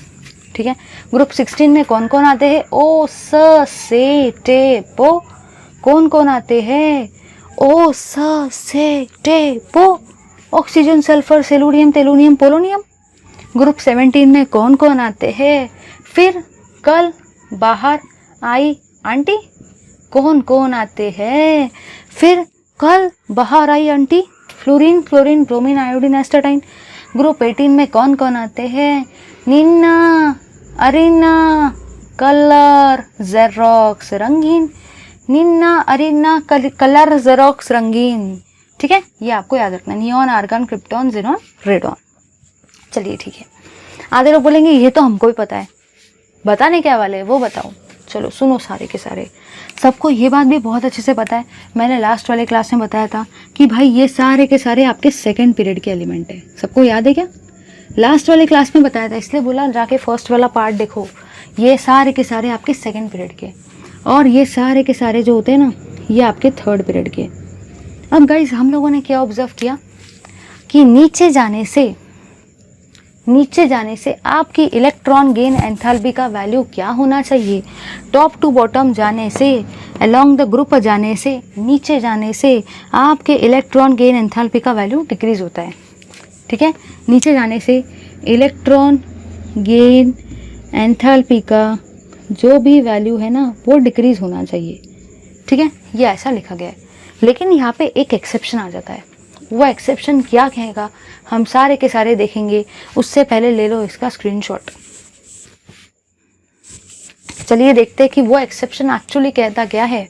ठीक है, ग्रुप 16 में कौन कौन आते हैं, ओ स से टे पो। कौन कौन आते हैं, ओ स से टे पो, ऑक्सीजन, सल्फर, सेलुडियम, तेलुनियम, पोलोनियम। ग्रुप 17 में कौन कौन आते हैं, फिर कल बाहर आई आंटी। कौन कौन आते हैं, फिर कल बाहर आई aunty, fluorine, chlorine, bromine, iodine, astatine. Group 18 में कौन कौन आते हैं, निन्ना, अरीना, कलर, जेरोक्स, रंगीन। निन्ना, अरीना, कलर, जेरोक्स, रंगीन। ठीक है, ये आपको याद रखना, neon, argon, krypton, xenon, radon. चलिए ठीक है। आधे लोग बोलेंगे ये तो हमको भी पता है, बताने क्या वाले वो बताओ। चलो सुनो, सारे के सारे सबको ये बात भी बहुत अच्छे से पता है। मैंने लास्ट वाले क्लास में बताया था कि भाई ये सारे के सारे आपके सेकंड पीरियड के एलिमेंट है। सबको याद है क्या? लास्ट वाले क्लास में बताया था, इसलिए बोला जाके फर्स्ट वाला पार्ट देखो। ये सारे के सारे आपके सेकेंड पीरियड के, और ये सारे के सारे जो होते हैं ना, ये आपके थर्ड पीरियड के। अब गाइज हम लोगों ने क्या ऑब्जर्व किया कि नीचे जाने से आपकी इलेक्ट्रॉन गेन एंथैल्पी का वैल्यू क्या होना चाहिए। टॉप टू बॉटम जाने से, अलोंग द ग्रुप जाने से, नीचे जाने से आपके इलेक्ट्रॉन गेन एंथैल्पी का वैल्यू डिक्रीज होता है। ठीक है, नीचे जाने से इलेक्ट्रॉन गेन एंथैल्पी का जो भी वैल्यू है ना वो डिक्रीज होना चाहिए। ठीक है, ये ऐसा लिखा गया है। लेकिन यहाँ पे एक एक्सेप्शन आ जाता है। वो एक्सेप्शन क्या कहेगा हम सारे के सारे देखेंगे, उससे पहले ले लो इसका स्क्रीनशॉट। चलिए देखते हैं कि वो एक्सेप्शन एक्चुअली कहता क्या है।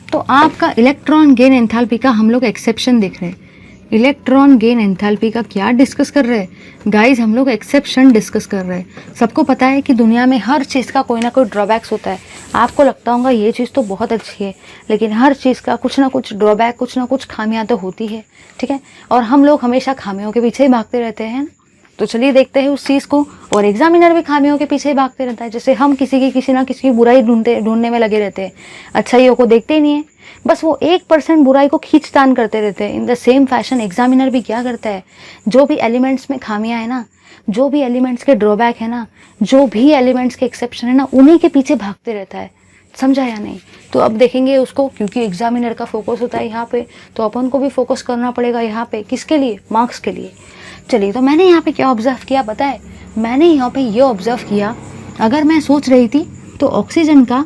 तो आपका इलेक्ट्रॉन गेन एंथैल्पी का हम लोग एक्सेप्शन देख रहे हैं। इलेक्ट्रॉन गेन एंथैल्पी का क्या डिस्कस कर रहे हैं गाइज, हम लोग एक्सेप्शन डिस्कस कर रहे हैं। सबको पता है कि दुनिया में हर चीज़ का कोई ना कोई ड्रॉबैक्स होता है। आपको लगता होगा ये चीज़ तो बहुत अच्छी है, लेकिन हर चीज़ का कुछ ना कुछ ड्रॉबैक, कुछ ना कुछ खामियां तो होती है। ठीक है, और हम लोग हमेशा खामियों के पीछे ही भागते रहते हैं। तो चलिए देखते हैं उस चीज़ को। और एग्जामिनर भी खामियों के पीछे ही भागते रहता है। जैसे हम किसी ना किसी की बुराई ढूंढने में लगे रहते हैं, अच्छाइयों को देखते ही नहीं है, बस वो 1% बुराई को खींचतान करते रहते हैं। In the same fashion examiner भी क्या करता है, जो भी एलिमेंट्स में खामियां है ना, जो भी एलिमेंट्स के ड्रॉबैक है ना, जो भी एलिमेंट्स के एक्सेप्शन है ना, उन्हीं के पीछे भागते रहता है। समझा या नहीं? तो अब देखेंगे उसको, क्योंकि एग्जामिनर का फोकस होता है यहाँ पे, तो अपन को भी फोकस करना पड़ेगा यहाँ पे। किसके लिए? मार्क्स के लिए। चलिए, तो मैंने यहाँ पे क्या ऑब्जर्व किया पता है? मैंने यहाँ पे ये ऑब्जर्व किया, अगर मैं सोच रही थी तो ऑक्सीजन का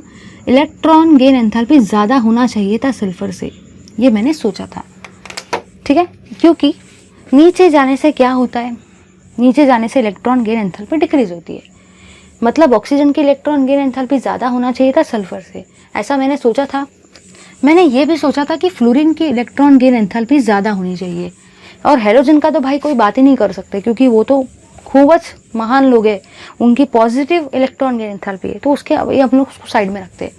इलेक्ट्रॉन गेन एंथैल्पी ज़्यादा होना चाहिए था सल्फर से, ये मैंने सोचा था। ठीक है, क्योंकि नीचे जाने से क्या होता है, नीचे जाने से इलेक्ट्रॉन गेन एंथैल्पी डिक्रीज होती है। मतलब ऑक्सीजन की इलेक्ट्रॉन गेन एंथैल्पी ज़्यादा होना चाहिए था सल्फर से, ऐसा मैंने सोचा था। मैंने ये भी सोचा था कि फ्लोरीन की इलेक्ट्रॉन गेन एंथैल्पी ज़्यादा होनी चाहिए। और हैलोजन का तो भाई कोई बात ही नहीं कर सकते, क्योंकि वो तो खूबच महान लोग हैं, उनकी पॉजिटिव इलेक्ट्रॉन गेन एंथैल्पी है, तो उसके ये हम लोग उसको साइड में रखते हैं।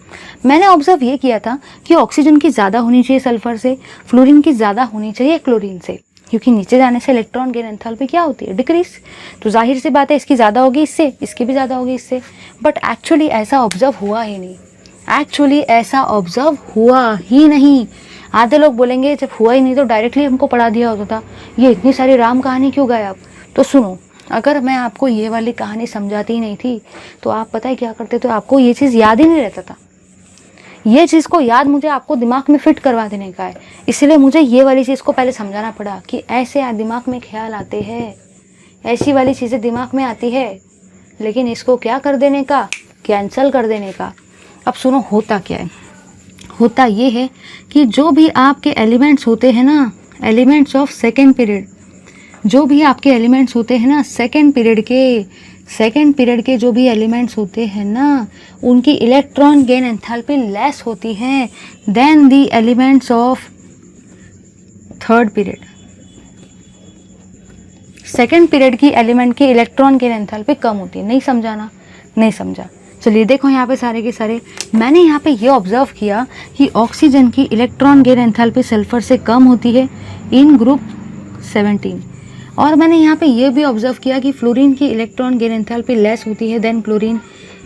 मैंने ऑब्जर्व ये किया था कि ऑक्सीजन की ज़्यादा होनी चाहिए सल्फर से, फ्लोरीन की ज़्यादा होनी चाहिए क्लोरीन से, क्योंकि नीचे जाने से इलेक्ट्रॉन गेन एंथैल्पी क्या होती है? डिक्रीज। तो जाहिर सी बात है इसकी ज़्यादा होगी इससे, इसकी भी ज़्यादा होगी इससे। बट एक्चुअली ऐसा ऑब्जर्व हुआ ही नहीं, एक्चुअली ऐसा ऑब्जर्व हुआ ही नहीं। आधे लोग बोलेंगे जब हुआ ही नहीं तो डायरेक्टली हमको पढ़ा दिया होता था, ये इतनी सारी राम कहानी क्यों गए आप? तो सुनो, अगर मैं आपको ये वाली कहानी समझाती ही नहीं थी तो आप पता है क्या करते? तो आपको ये चीज़ याद ही नहीं रहता था। ये चीज़ को याद मुझे आपको दिमाग में फिट करवा देने का है, इसलिए मुझे ये वाली चीज़ को पहले समझाना पड़ा कि ऐसे दिमाग में ख्याल आते हैं, ऐसी वाली चीज़ें दिमाग में आती है, लेकिन इसको क्या कर देने का? कैंसिल कर देने का। अब सुनो, होता क्या है? होता ये है कि जो भी आपके एलिमेंट्स होते हैं ना, एलिमेंट्स ऑफ सेकेंड पीरियड, जो भी आपके एलिमेंट्स होते हैं ना सेकेंड पीरियड के जो भी एलिमेंट्स होते हैं ना, उनकी इलेक्ट्रॉन गेन एंथैल्पी लेस होती है than the elements of third period. Second period की एलिमेंट की इलेक्ट्रॉन गेन एंथैल्पी कम होती है। नहीं समझाना? नहीं समझा? चलिए देखो यहाँ पे सारे के सारे मैंने यहाँ पे ये ऑब्जर्व किया कि ऑक्सीजन की इलेक्ट्रॉन गेन एंथैल्पी सल्फर से कम होती है इन ग्रुप 17, और मैंने यहाँ पे ये भी ऑब्जर्व किया कि फ्लोरीन की इलेक्ट्रॉन गेन एंथैल्पी लेस होती है देन क्लोरीन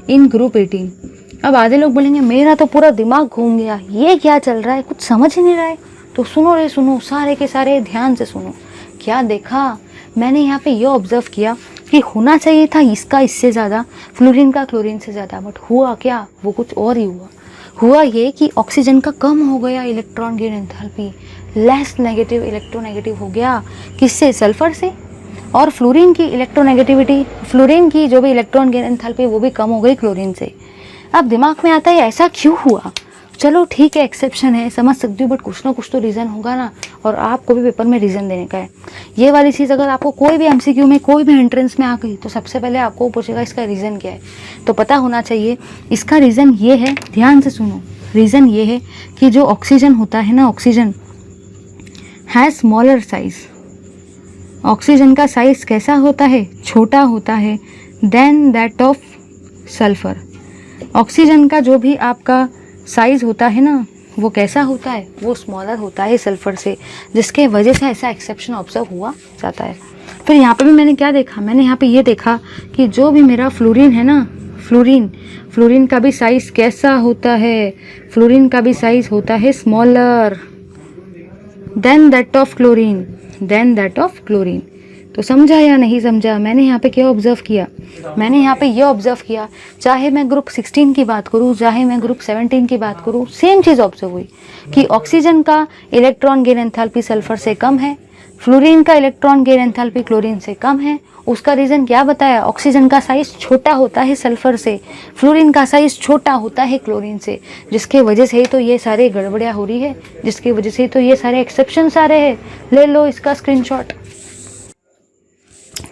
इन ग्रुप 18। अब आधे लोग बोलेंगे मेरा तो पूरा दिमाग घूम गया, ये क्या चल रहा है, कुछ समझ ही नहीं रहा है। तो सुनो रे सुनो, सारे के सारे ध्यान से सुनो। क्या देखा मैंने यहाँ पे ये ऑब्जर्व किया कि होना चाहिए था इसका इससे ज़्यादा, फ्लोरीन का क्लोरीन से ज़्यादा, बट हुआ क्या? वो कुछ और ही हुआ। हुआ ये कि ऑक्सीजन का कम हो गया electron gain enthalpy, less negative electronegative हो गया। किससे? सल्फर से। और फ्लोरीन की इलेक्ट्रोनेगेटिविटी, फ्लोरीन की जो भी इलेक्ट्रॉन गेन एंथैल्पी वो भी कम हो गई क्लोरीन से। अब दिमाग में आता है ऐसा क्यों हुआ? चलो ठीक है, एक्सेप्शन है, समझ सकती हूँ, बट कुछ ना कुछ तो रीज़न होगा ना, और आपको भी पेपर में रीज़न देने का है। ये वाली चीज़ अगर आपको कोई भी एमसीक्यू में, कोई भी एंट्रेंस में आ गई तो सबसे पहले आपको पूछेगा इसका रीज़न क्या है, तो पता होना चाहिए। इसका रीज़न ये है, ध्यान से सुनो, रीज़न ये है कि जो ऑक्सीजन होता है ना, oxygen has smaller size. Oxygen का साइज कैसा होता है? छोटा होता है than that of sulphur. Oxygen का जो भी आपका साइज होता है ना, वो कैसा होता है? वो स्मॉलर होता है सल्फर से, जिसके वजह से ऐसा एक्सेप्शन ऑब्जर्व हुआ जाता है। फिर यहाँ पे भी मैंने क्या देखा? मैंने यहाँ पे ये देखा कि जो भी मेरा फ्लोरीन है ना, फ्लोरीन, फ्लोरीन का भी साइज़ कैसा होता है? फ्लोरीन का भी साइज़ होता है smaller than that of chlorine, than that of chlorine. तो समझा या नहीं समझा? मैंने यहाँ पे क्या ऑब्जर्व किया? मैंने यहाँ पे ये ऑब्जर्व किया, चाहे मैं ग्रुप 16 की बात करूँ, चाहे मैं ग्रुप 17 की बात करूँ, सेम चीज़ ऑब्जर्व हुई कि ऑक्सीजन का इलेक्ट्रॉन गेन एंथैल्पी सल्फर से कम है, फ्लोरीन का इलेक्ट्रॉन गेन एंथैल्पी क्लोरीन से कम है। उसका रीज़न क्या बताया? ऑक्सीजन का साइज़ छोटा होता है सल्फर से, फ्लोरीन का साइज़ छोटा होता है क्लोरीन से, जिसके वजह से ही तो ये सारे गड़बड़ियाँ हो रही है, जिसकी वजह से तो ये सारे एक्सेप्शंस आ रहे हैं। ले लो इसका स्क्रीनशॉट।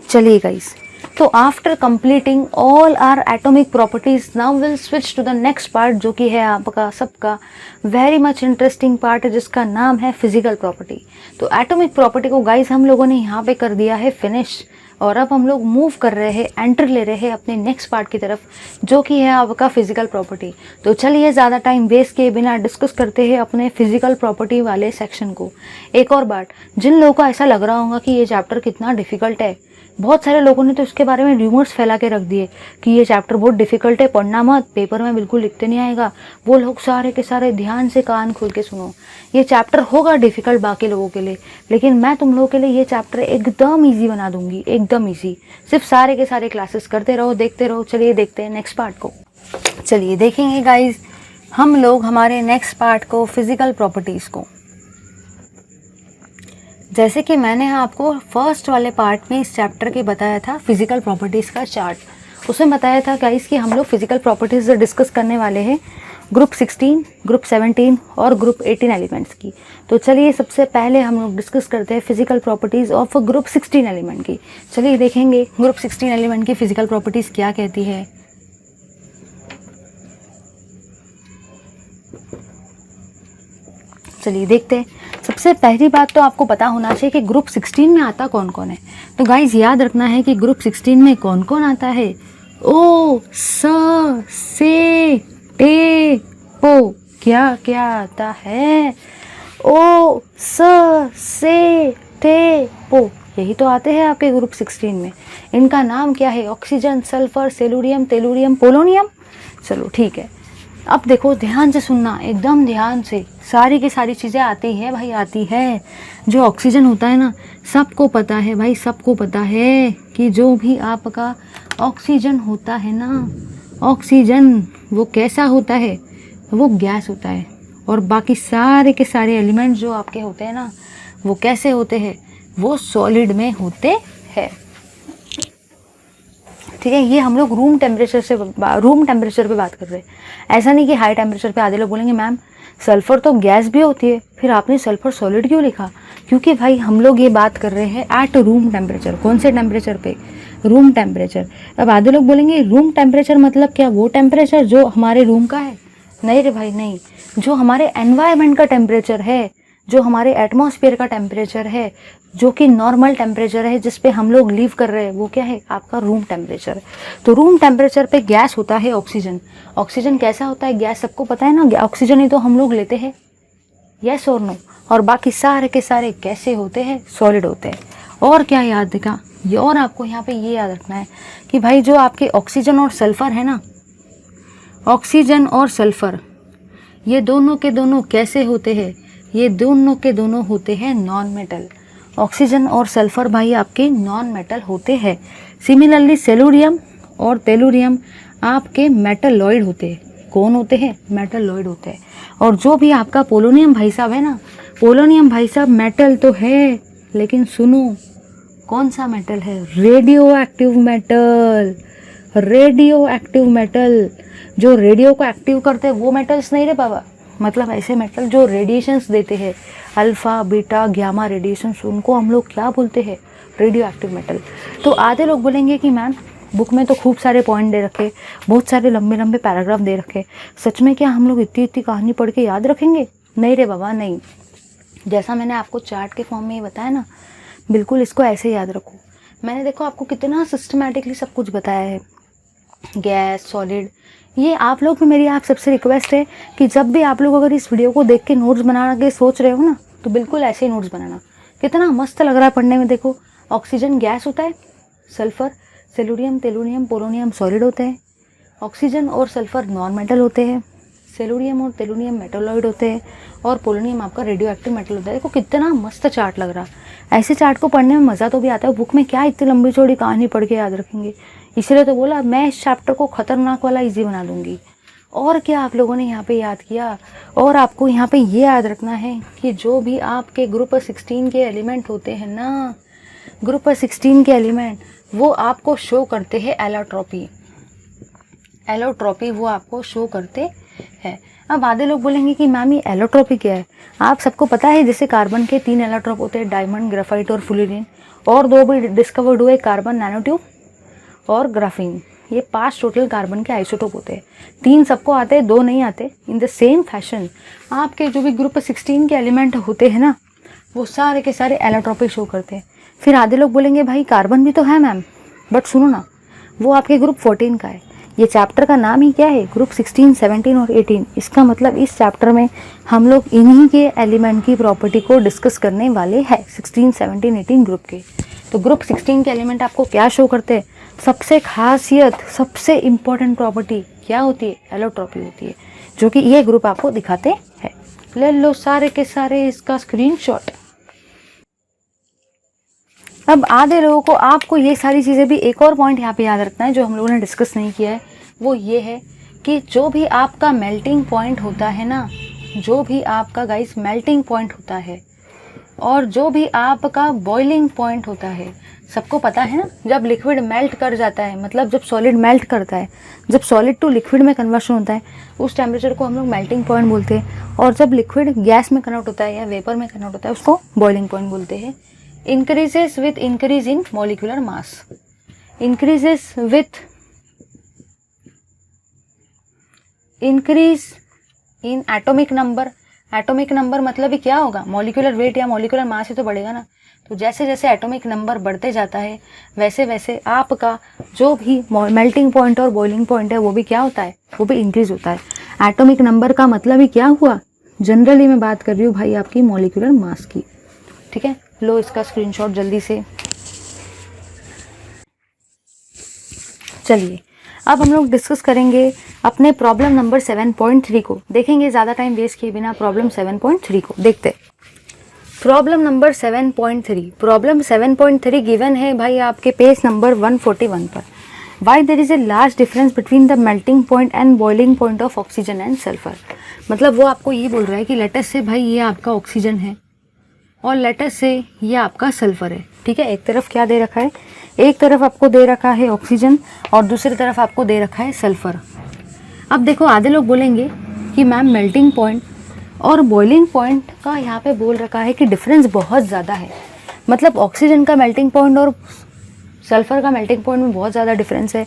चलिए गाइस, तो after completing all our atomic properties, now will switch to the next part, जो कि है आपका सबका वेरी मच इंटरेस्टिंग पार्ट, जिसका नाम है फिजिकल प्रॉपर्टी। तो एटॉमिक प्रॉपर्टी को गाइस हम लोगों ने यहाँ पे कर दिया है फिनिश, और अब हम लोग मूव कर रहे हैं, एंटर ले रहे हैं अपने नेक्स्ट पार्ट की तरफ, जो कि है आपका फिजिकल प्रॉपर्टी। तो चलिए ज़्यादा टाइम वेस्ट किए बिना डिस्कस करते हैं अपने फिजिकल प्रॉपर्टी वाले सेक्शन को। एक और बात, जिन लोगों को ऐसा लग रहा होगा कि ये चैप्टर कितना डिफिकल्ट है, बहुत सारे लोगों ने तो इसके बारे में र्यूमर्स फैला के रख दिए कि ये चैप्टर बहुत डिफिकल्ट है, पढ़ना मत, पेपर में बिल्कुल लिखते नहीं आएगा। वो लोग सारे के सारे ध्यान से कान खोल के सुनो, ये चैप्टर होगा डिफिकल्ट बाकी लोगों के लिए, लेकिन मैं तुम लोगों के लिए ये चैप्टर एकदम ईजी बना दूंगी, एकदम ईजी। सिर्फ सारे के सारे क्लासेस करते रहो, देखते रहो। चलिए देखते हैं नेक्स्ट पार्ट को। चलिए देखेंगे गाइज हम लोग हमारे नेक्स्ट पार्ट को, फिजिकल प्रॉपर्टीज़ को। जैसे कि मैंने आपको फर्स्ट वाले पार्ट में इस चैप्टर के बताया था फिजिकल प्रॉपर्टीज़ का चार्ट, उसमें बताया था गाइस कि हम लोग फिजिकल प्रॉपर्टीज़ डिस्कस करने वाले हैं ग्रुप 16, ग्रुप 17 और ग्रुप 18 एलिमेंट्स की। तो चलिए सबसे पहले हम लोग डिस्कस करते हैं physical properties of group 16 element की। चलिए देखेंगे ग्रुप 16 एलिमेंट की फिजिकल प्रॉपर्टीज़ क्या कहती है। चलिए देखते हैं। सबसे पहली बात तो आपको पता होना चाहिए कि ग्रुप 16 में आता कौन कौन है। तो गाइज याद रखना है कि ग्रुप 16 में कौन कौन आता है। ओ स से टे पो, क्या क्या आता है? ओ स से टे पो, यही तो आते हैं आपके ग्रुप 16 में। इनका नाम क्या है? Oxygen, sulphur, selenium, tellurium, polonium. चलो ठीक है, अब देखो ध्यान से सुनना, एकदम ध्यान से। सारी की सारी चीज़ें आती है भाई, आती है। जो ऑक्सीजन होता है ना, सबको पता है भाई, सबको पता है कि जो भी आपका ऑक्सीजन होता है ना, ऑक्सीजन वो कैसा होता है? वो गैस होता है। और बाकी सारे के सारे एलिमेंट जो आपके होते हैं ना, वो कैसे होते हैं? वो सॉलिड में होते हैं। ठीक है, ये हम लोग रूम टेम्परेचर पे बात कर रहे हैं। ऐसा नहीं कि हाई टेम्परेचर पे आधे लोग बोलेंगे मैम सल्फ़र तो गैस भी होती है, फिर आपने सल्फ़र सॉलिड क्यों लिखा? क्योंकि भाई हम लोग ये बात कर रहे हैं एट रूम टेम्परेचर। कौन से टेम्परेचर पे? Room temperature. अब आधे लोग बोलेंगे रूम टेम्परेचर मतलब क्या? वो टेम्परेचर जो हमारे रूम का है? नहीं रे भाई नहीं, जो हमारे एनवायरनमेंट का टेम्परेचर है, जो हमारे एटमॉस्फेयर का टेम्परेचर है, जो कि नॉर्मल टेम्परेचर है जिस पे हम लोग लिव कर रहे हैं, वो क्या है? आपका रूम टेम्परेचर। तो रूम टेम्परेचर पे गैस होता है ऑक्सीजन। ऑक्सीजन कैसा होता है? गैस सबको पता है ना, ऑक्सीजन ही तो हम लोग लेते हैं, यस और नो। और बाकी सारे के सारे कैसे होते हैं? सॉलिड होते हैं। और क्या याद देखा, ये और आपको यहाँ पे ये याद रखना है कि भाई जो आपके ऑक्सीजन और सल्फ़र है ना, ऑक्सीजन और सल्फ़र ये दोनों के दोनों कैसे होते हैं? ये दोनों के दोनों होते हैं नॉन मेटल। ऑक्सीजन और सल्फ़र भाई आपके नॉन मेटल होते हैं। सिमिलरली सेलुरियम और तेलुरियम आपके मेटलॉइड होते हैं। कौन होते हैं? मेटलॉइड होते हैं। और जो भी आपका पोलोनियम भाई साहब है ना, पोलोनियम भाई साहब मेटल तो है, लेकिन सुनो कौन सा मेटल है? Radio active metal. Radio active metal, जो रेडियो को एक्टिव करते हैं वो मेटल्स नहीं रे बाबा, मतलब ऐसे मेटल जो रेडिएशंस देते हैं, अल्फ़ा बीटा गामा रेडिएशंस, उनको हम लोग क्या बोलते हैं? Radio active metal. तो आधे लोग बोलेंगे कि मैम बुक में तो खूब सारे पॉइंट दे रखे, बहुत सारे लंबे लंबे पैराग्राफ दे रखे, सच में क्या हम लोग इतनी इतनी कहानी पढ़ के याद रखेंगे? नहीं रे बाबा नहीं। जैसा मैंने आपको चार्ट के फॉर्म में ही बताया ना, बिल्कुल इसको ऐसे याद रखो। मैंने देखो आपको कितना सिस्टमेटिकली सब कुछ बताया है, गैस, सॉलिड। ये आप लोग भी, मेरी आप सबसे रिक्वेस्ट है कि जब भी आप लोग अगर इस वीडियो को देख के नोट्स बना के सोच रहे हो ना, तो बिल्कुल ऐसे ही नोट्स बनाना। कितना मस्त लग रहा है पढ़ने में। देखो ऑक्सीजन गैस होता है, सल्फ़र, सेलुरियम, तेलुरियम, पोलोनियम सॉलिड होते हैं, ऑक्सीजन और सल्फर नॉन मेटल होते हैं, सेलोनियम और तेलोनियम मेटालॉइड होते हैं, और पोलोनियम आपका रेडियो एक्टिव मेटल होता है। देखो कितना मस्त चार्ट लग रहा है। ऐसे चार्ट को पढ़ने में मज़ा तो भी आता है, बुक में क्या इतनी लंबी चौड़ी कहानी पढ़ के याद रखेंगे। इसलिए तो बोला मैं इस चैप्टर को खतरनाक वाला ईजी बना दूंगी। और क्या आप लोगों ने यहाँ पे याद किया, और आपको यहाँ पे ये याद रखना है कि जो भी आपके ग्रुप 16 के एलिमेंट होते हैं ना, ग्रुप 16 के एलिमेंट वो आपको शो करते हैं एलोट्रॉपी। एलोट्रॉपी वो आपको शो करते हैं। अब आधे लोग बोलेंगे कि मैम ये एलोट्रॉपी क्या है। आप सबको पता है जैसे कार्बन के 3 एलोट्रॉप होते हैं, डायमंड, ग्रेफाइट और फ्लोरीन, और 2 भी डिस्कवर्ड हुए, कार्बन नैनोट्यूब और ग्राफीन। ये 5 टोटल कार्बन के आइसोटोप होते हैं। 3 सबको आते हैं, 2 नहीं आते। इन द सेम फैशन आपके जो भी ग्रुप 16 के एलिमेंट होते हैं ना, वो सारे के सारे एलोट्रॉपी शो करते हैं। फिर आधे लोग बोलेंगे भाई कार्बन भी तो है मैम, बट सुनो ना, वो आपके ग्रुप 14 का है। ये चैप्टर का नाम ही क्या है, ग्रुप 16, 17 और 18। इसका मतलब इस चैप्टर में हम लोग इन्हीं के एलिमेंट की प्रॉपर्टी को डिस्कस करने वाले हैं, 16, 17, 18 ग्रुप के। तो ग्रुप 16 के एलिमेंट आपको क्या शो करते हैं, सबसे खासियत, सबसे इम्पोर्टेंट प्रॉपर्टी क्या होती है, एलोट्रॉपी होती है, जो कि ये ग्रुप आपको दिखाते हैं। ले लो सारे के सारे इसका स्क्रीनशॉट। अब आधे लोगों को आपको ये सारी चीज़ें भी, एक और पॉइंट यहाँ पे याद रखना है जो हम लोगों ने डिस्कस नहीं किया है, वो ये है कि जो भी आपका मेल्टिंग पॉइंट होता है ना, जो भी आपका गाइस मेल्टिंग पॉइंट होता है और जो भी आपका बॉइलिंग पॉइंट होता है, सबको पता है ना, जब लिक्विड मेल्ट कर जाता है, मतलब जब सॉलिड मेल्ट करता है, जब सॉलिड टू लिक्विड में कन्वर्शन होता है, उस टेम्परेचर को हम लोग मेल्टिंग पॉइंट बोलते हैं। और जब लिक्विड गैस में कन्वर्ट होता है या वेपर में कन्वर्ट होता है, उसको बॉइलिंग पॉइंट बोलते हैं। increases with increase in molecular mass, increases with increase in atomic number। Atomic number मतलब ही क्या होगा, मॉलिक्यूलर वेट या मॉलिक्यूलर मास ही तो बढ़ेगा ना। तो जैसे जैसे एटॉमिक नंबर बढ़ते जाता है, वैसे वैसे आपका जो भी मेल्टिंग पॉइंट और बॉइलिंग पॉइंट है वो भी क्या होता है, वो भी इंक्रीज होता है। एटॉमिक नंबर का मतलब ही क्या हुआ, जनरली मैं बात कर रही हूँ भाई आपकी मॉलिक्यूलर मास की। ठीक है, लो इसका स्क्रीनशॉट जल्दी से। चलिए अब हम लोग डिस्कस करेंगे अपने प्रॉब्लम नंबर 7.3 को। देखेंगे ज़्यादा टाइम वेस्ट किए बिना प्रॉब्लम 7.3 को देखते। प्रॉब्लम नंबर 7.3, प्रॉब्लम 7.3 गिवन है भाई आपके पेज नंबर 141 पर। Why there is a large difference between the melting point and boiling point of oxygen and sulphur. मतलब वो आपको ये बोल रहा है कि लेटस से भाई ये आपका ऑक्सीजन है और लेटस से ये आपका सल्फर है। ठीक है, एक तरफ क्या दे रखा है, एक तरफ आपको दे रखा है ऑक्सीजन और दूसरी तरफ आपको दे रखा है सल्फर। अब देखो आधे लोग बोलेंगे कि मैम मेल्टिंग पॉइंट और बॉइलिंग पॉइंट का यहाँ पे बोल रखा है कि डिफरेंस बहुत ज़्यादा है। मतलब ऑक्सीजन का मेल्टिंग पॉइंट और सल्फर का मेल्टिंग पॉइंट में बहुत ज़्यादा डिफरेंस है,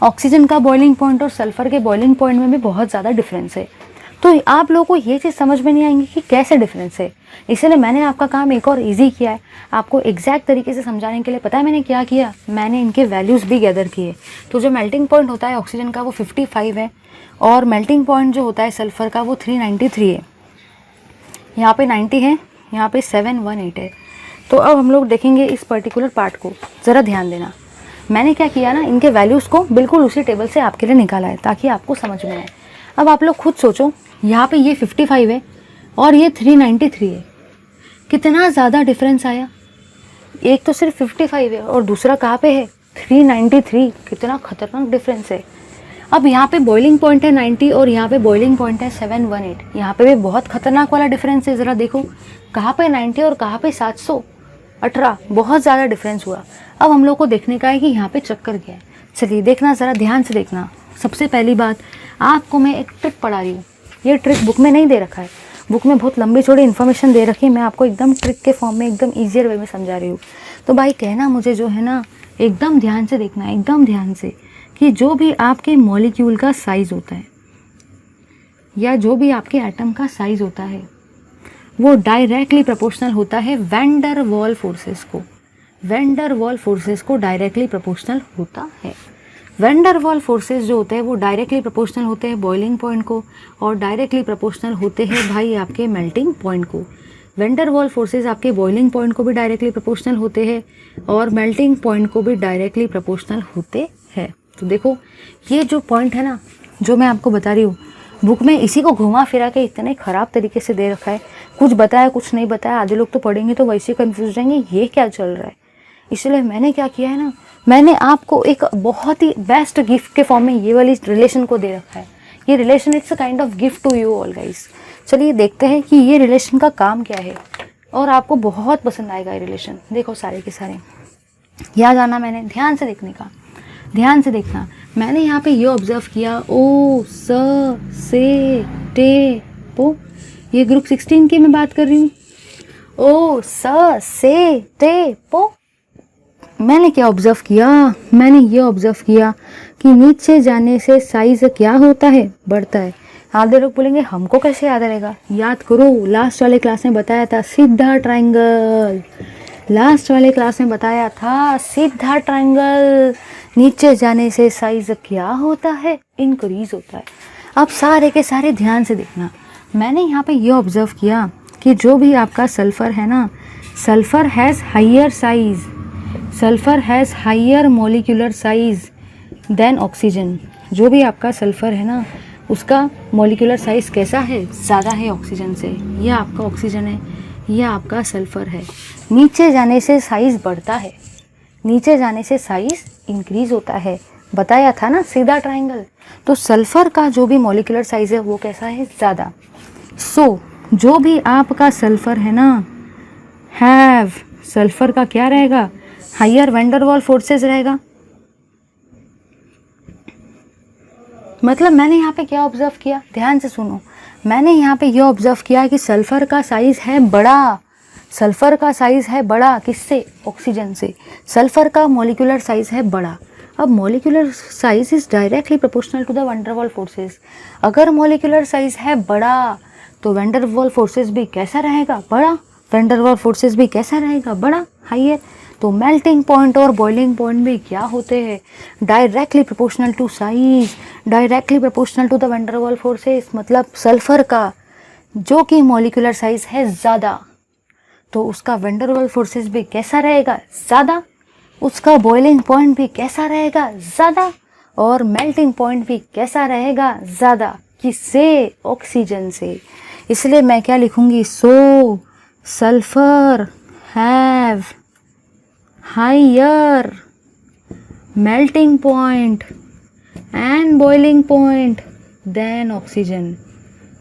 ऑक्सीजन का बॉइलिंग पॉइंट और सल्फर के बॉइलिंग पॉइंट में भी बहुत ज़्यादा डिफरेंस है। तो आप लोगों को ये चीज़ समझ में नहीं आएंगी कि कैसे डिफरेंस है। इसलिए मैंने आपका काम एक और इजी किया है, आपको एग्जैक्ट तरीके से समझाने के लिए। पता है मैंने क्या किया, मैंने इनके वैल्यूज़ भी गैदर किए। तो जो मेल्टिंग पॉइंट होता है ऑक्सीजन का वो 55 है और मेल्टिंग पॉइंट जो होता है सल्फर का वो 393 है। यहाँ पे 90 है, यहाँ पे 718 है। तो अब हम लोग देखेंगे इस पर्टिकुलर पार्ट को, ज़रा ध्यान देना। मैंने क्या किया ना, इनके वैल्यूज़ को बिल्कुल उसी टेबल से आपके लिए निकाला है ताकि आपको समझ में आए। अब आप लोग खुद सोचो, यहाँ पे ये 55 है और ये 393 है, कितना ज़्यादा डिफरेंस आया। एक तो सिर्फ 55 है और दूसरा कहाँ पे है 393, कितना खतरनाक डिफरेंस है। अब यहाँ पे बॉइलिंग पॉइंट है 90 और यहाँ पे बॉइलिंग पॉइंट है 718, यहाँ पे भी बहुत खतरनाक वाला डिफरेंस है। ज़रा देखो कहाँ पे 90 और कहाँ पे 718, बहुत ज़्यादा डिफरेंस हुआ। अब हम लोग को देखने का है कि यहाँ पे चक्कर क्या है। चलिए देखना, ज़रा ध्यान से देखना। सबसे पहली बात, आपको मैं एक ट्रिक पढ़ा रही हूँ। ये ट्रिक बुक में नहीं दे रखा है, बुक में बहुत लंबी चौड़ी इन्फॉर्मेशन दे रखी है, मैं आपको एकदम ट्रिक के फॉर्म में एकदम ईजियर वे में समझा रही हूँ। तो भाई कहना मुझे जो है ना, एकदम ध्यान से देखना, एकदम ध्यान से, कि जो भी आपके मॉलिक्यूल का साइज़ होता है या जो भी आपके एटम का साइज़ होता है वो डायरेक्टली प्रोपोर्शनल होता है वैन डर वाल फोर्सेस को। वैन डर वाल फोर्सेस को डायरेक्टली प्रोपोर्शनल होता है। वैन डर वाल फोर्सेस जो होते हैं वो डायरेक्टली प्रोपोर्शनल होते हैं बॉइलिंग पॉइंट को और डायरेक्टली प्रोपोर्शनल होते हैं भाई आपके मेल्टिंग पॉइंट को। वैन डर वाल फोर्सेस आपके बॉइलिंग पॉइंट को भी डायरेक्टली प्रोपोर्शनल होते हैं और मेल्टिंग पॉइंट को भी डायरेक्टली प्रोपोर्शनल होते हैं। तो देखो ये जो पॉइंट है ना, जो मैं आपको बता रही हूँ, बुक में इसी को घुमा फिरा के इतने ख़राब तरीके से दे रखा है, कुछ बताया कुछ नहीं बताया। आधे लोग तो पढ़ेंगे तो वैसे कंफ्यूज रहेंगे ये क्या चल रहा है। इसलिए मैंने क्या किया है ना, मैंने आपको एक बहुत ही बेस्ट गिफ्ट के फॉर्म में ये वाली रिलेशन को दे रखा है। ये relation it's a kind of gift to you all guys. चलिए देखते हैं कि ये रिलेशन का काम क्या है, और आपको बहुत पसंद आएगा ये रिलेशन। देखो सारे के सारे याद आना, मैंने ध्यान से देखने का, ध्यान से देखना। मैंने यहाँ पे ये ऑब्जर्व किया, ओ स से टे पो, ये ग्रुप 16 की मैं बात कर रही हूँ। ओ स से टे पो, मैंने क्या ऑब्जर्व किया, मैंने ये ऑब्जर्व किया कि नीचे जाने से साइज क्या होता है, बढ़ता है। आधे लोग बोलेंगे हमको कैसे याद रहेगा, याद करो लास्ट वाले क्लास में बताया था सीधा ट्रायंगल, लास्ट वाले क्लास में बताया था सीधा ट्रायंगल, नीचे जाने से साइज क्या होता है, इंक्रीज होता है। अब सारे के सारे ध्यान से देखना, मैंने यहाँ पे ये ऑब्जर्व किया कि जो भी आपका सल्फर है ना, sulphur has higher size, sulphur has higher molecular size than oxygen. जो भी आपका सल्फर है ना, उसका मोलिकुलर साइज कैसा है, ज़्यादा है ऑक्सीजन से। यह आपका ऑक्सीजन है, यह आपका सल्फर है। नीचे जाने से साइज बढ़ता है, नीचे जाने से साइज इंक्रीज होता है। बताया था ना सीधा ट्रायंगल। तो सल्फर का जो भी मोलिकुलर साइज है वो कैसा है, ज़्यादा। सो जो भी आपका सल्फर है ना, हैव, सल्फर का क्या रहेगा, हाइयर वैंडरवाल फोर्सेस रहेगा। मतलब मैंने यहाँ पे क्या ऑब्जर्व किया, ध्यान से सुनो, मैंने यहाँ पे ये ऑब्जर्व किया कि सल्फर का साइज है बड़ा, सल्फर का साइज है बड़ा, किससे, ऑक्सीजन से। सल्फर का मोलिकुलर साइज है बड़ा। अब molecular size is directly proportional to the van der Waals forces. अगर मोलिकुलर साइज है बड़ा तो वैंडरवाल फोर्सेस भी कैसा रहेगा, बड़ा। वैंडरवाल फोर्सेस भी कैसा रहेगा, बड़ा, हाइयर। तो मेल्टिंग पॉइंट और बॉइलिंग पॉइंट भी क्या होते हैं, directly proportional to size, directly proportional to the van der Waals forces. मतलब सल्फर का जो कि मॉलिक्यूलर साइज है ज़्यादा, तो उसका वैंडरवाल फोर्सेस भी कैसा रहेगा, ज़्यादा। उसका बॉइलिंग पॉइंट भी कैसा रहेगा, ज़्यादा। और मेल्टिंग पॉइंट भी कैसा रहेगा, ज़्यादा। किससे, ऑक्सीजन से। इसलिए मैं क्या लिखूँगी, so sulphur have higher melting point and boiling point than oxygen.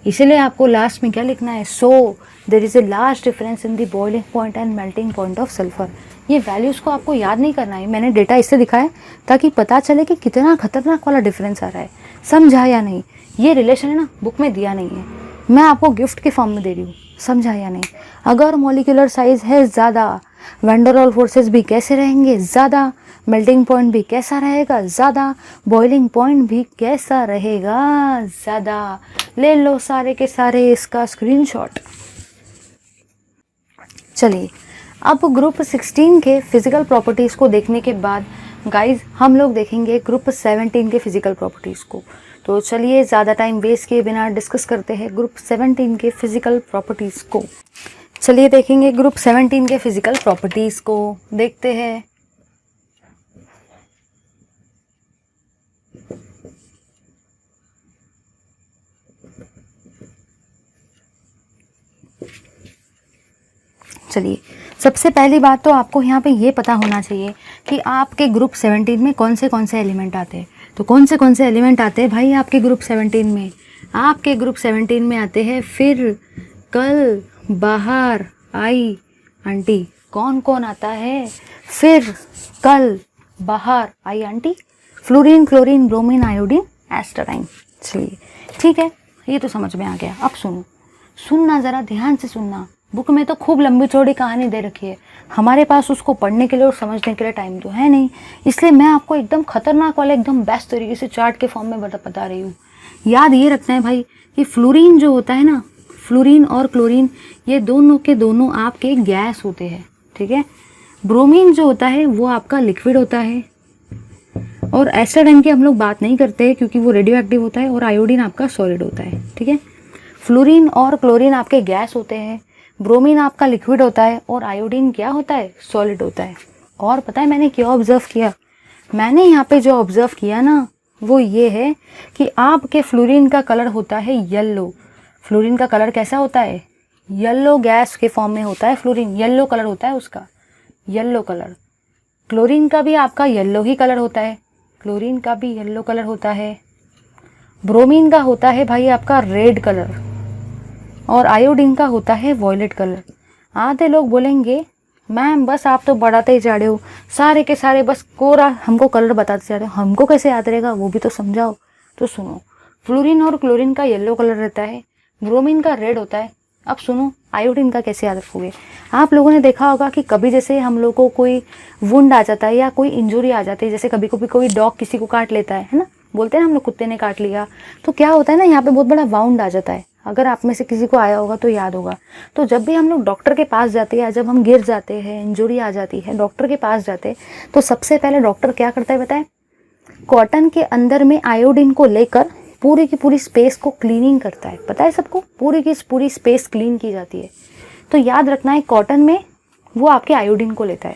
इसलिए आपको लास्ट में क्या लिखना है, so there is a large difference in the boiling point and melting point of sulphur. ये वैल्यूज़ को आपको याद नहीं करना है, मैंने डेटा इससे दिखाया ताकि पता चले कि कितना खतरनाक वाला डिफरेंस आ रहा है। समझा या नहीं, ये रिलेशन है ना बुक में दिया नहीं है, मैं आपको गिफ्ट के फॉर्म में दे रही हूँ। समझा या नहीं। अगर मॉलिक्यूलर साइज है ज़्यादा, वैंडरवाल फोर्सेस भी कैसे रहेंगे, ज़्यादा। मेल्टिंग पॉइंट भी कैसा रहेगा, ज़्यादा। बॉइलिंग पॉइंट भी कैसा रहेगा, ज़्यादा। ले लो सारे के सारे इसका स्क्रीनशॉट। चलिए अब ग्रुप 16 के फिजिकल प्रॉपर्टीज़ को देखने के बाद गाइज हम लोग देखेंगे ग्रुप 17 के फिजिकल प्रॉपर्टीज़ को। तो चलिए ज़्यादा टाइम वेस्ट किए बिना डिस्कस करते हैं ग्रुप 17 के फिजिकल प्रॉपर्टीज़ को। चलिए देखेंगे ग्रुप 17 के फिजिकल प्रॉपर्टीज़ को, देखते हैं। चलिए सबसे पहली बात तो आपको यहाँ पे ये पता होना चाहिए कि आपके ग्रुप 17 में कौन से एलिमेंट आते हैं। तो कौन से एलिमेंट आते हैं भाई आपके ग्रुप 17 में, आपके ग्रुप 17 में आते हैं फिर, कल, बाहर, आई, आंटी। कौन कौन आता है, फिर, कल, बाहर, आई, aunty, fluorine, chlorine, bromine, iodine, astatine. चलिए ठीक है, ये तो समझ में आ गया। अब सुनना ज़रा ध्यान से सुनना। बुक में तो खूब लंबी चौड़ी कहानी दे रखी है, हमारे पास उसको पढ़ने के लिए और समझने के लिए टाइम तो है नहीं, इसलिए मैं आपको एकदम खतरनाक वाले एकदम बेस्ट तरीके से चार्ट के फॉर्म में बता रही हूँ। याद ये रखना है भाई कि फ्लोरीन जो होता है ना, फ्लोरीन और क्लोरीन ये दोनों के दोनों आपके गैस होते हैं, ठीक है। ब्रोमीन जो होता है वो आपका लिक्विड होता है, और एसिडाइन की हम लोग बात नहीं करते क्योंकि वो रेडियो एक्टिव होता है, और आयोडीन आपका सॉलिड होता है, ठीक है। फ्लोरीन और क्लोरीन आपके गैस होते हैं, ब्रोमीन आपका लिक्विड होता है, और आयोडीन क्या होता है, सॉलिड होता है। और पता है मैंने क्या ऑब्जर्व किया, मैंने यहाँ पे जो ऑब्जर्व किया ना वो ये है कि आपके फ्लोरीन का कलर होता है येलो। फ्लोरीन का कलर कैसा होता है? येलो गैस के फॉर्म में होता है फ्लोरीन, येलो कलर होता है उसका, येलो कलर। क्लोरीन का भी आपका येलो ही कलर होता है, क्लोरीन का भी येलो कलर होता है। ब्रोमीन का होता है भाई आपका रेड कलर, और आयोडीन का होता है वॉयलेट कलर। आधे लोग बोलेंगे मैम बस आप तो बढ़ाते ही जा रहे हो, सारे के सारे बस कोरा हमको कलर बताते जा रहे हो, हमको कैसे याद रहेगा, वो भी तो समझाओ। तो सुनो, फ्लोरीन और क्लोरीन का येलो कलर रहता है, ब्रोमीन का रेड होता है। अब सुनो, आयोडीन का कैसे याद रखोगे? आप लोगों ने देखा होगा कि कभी जैसे हम लोग को कोई वुंड आ जाता है या कोई इंजुरी आ जाती है, जैसे कभी कभी कोई डॉग किसी को काट लेता है ना, बोलते हैं ना हम लोग कुत्ते ने काट लिया, तो क्या होता है ना यहाँ पे बहुत बड़ा वाउंड आ जाता है। अगर आप में से किसी को आया होगा तो याद होगा। तो जब भी हम लोग डॉक्टर के पास जाते हैं या जब हम गिर जाते हैं, इंजुरी आ जाती है, डॉक्टर के पास जाते हैं, तो सबसे पहले डॉक्टर क्या करता है बताएं? कॉटन के अंदर में आयोडीन को लेकर पूरी की पूरी स्पेस को क्लीनिंग करता है। पता है सबको, पूरी की पूरी स्पेस क्लीन की जाती है। तो याद रखना है, कॉटन में वो आपके आयोडीन को लेता है।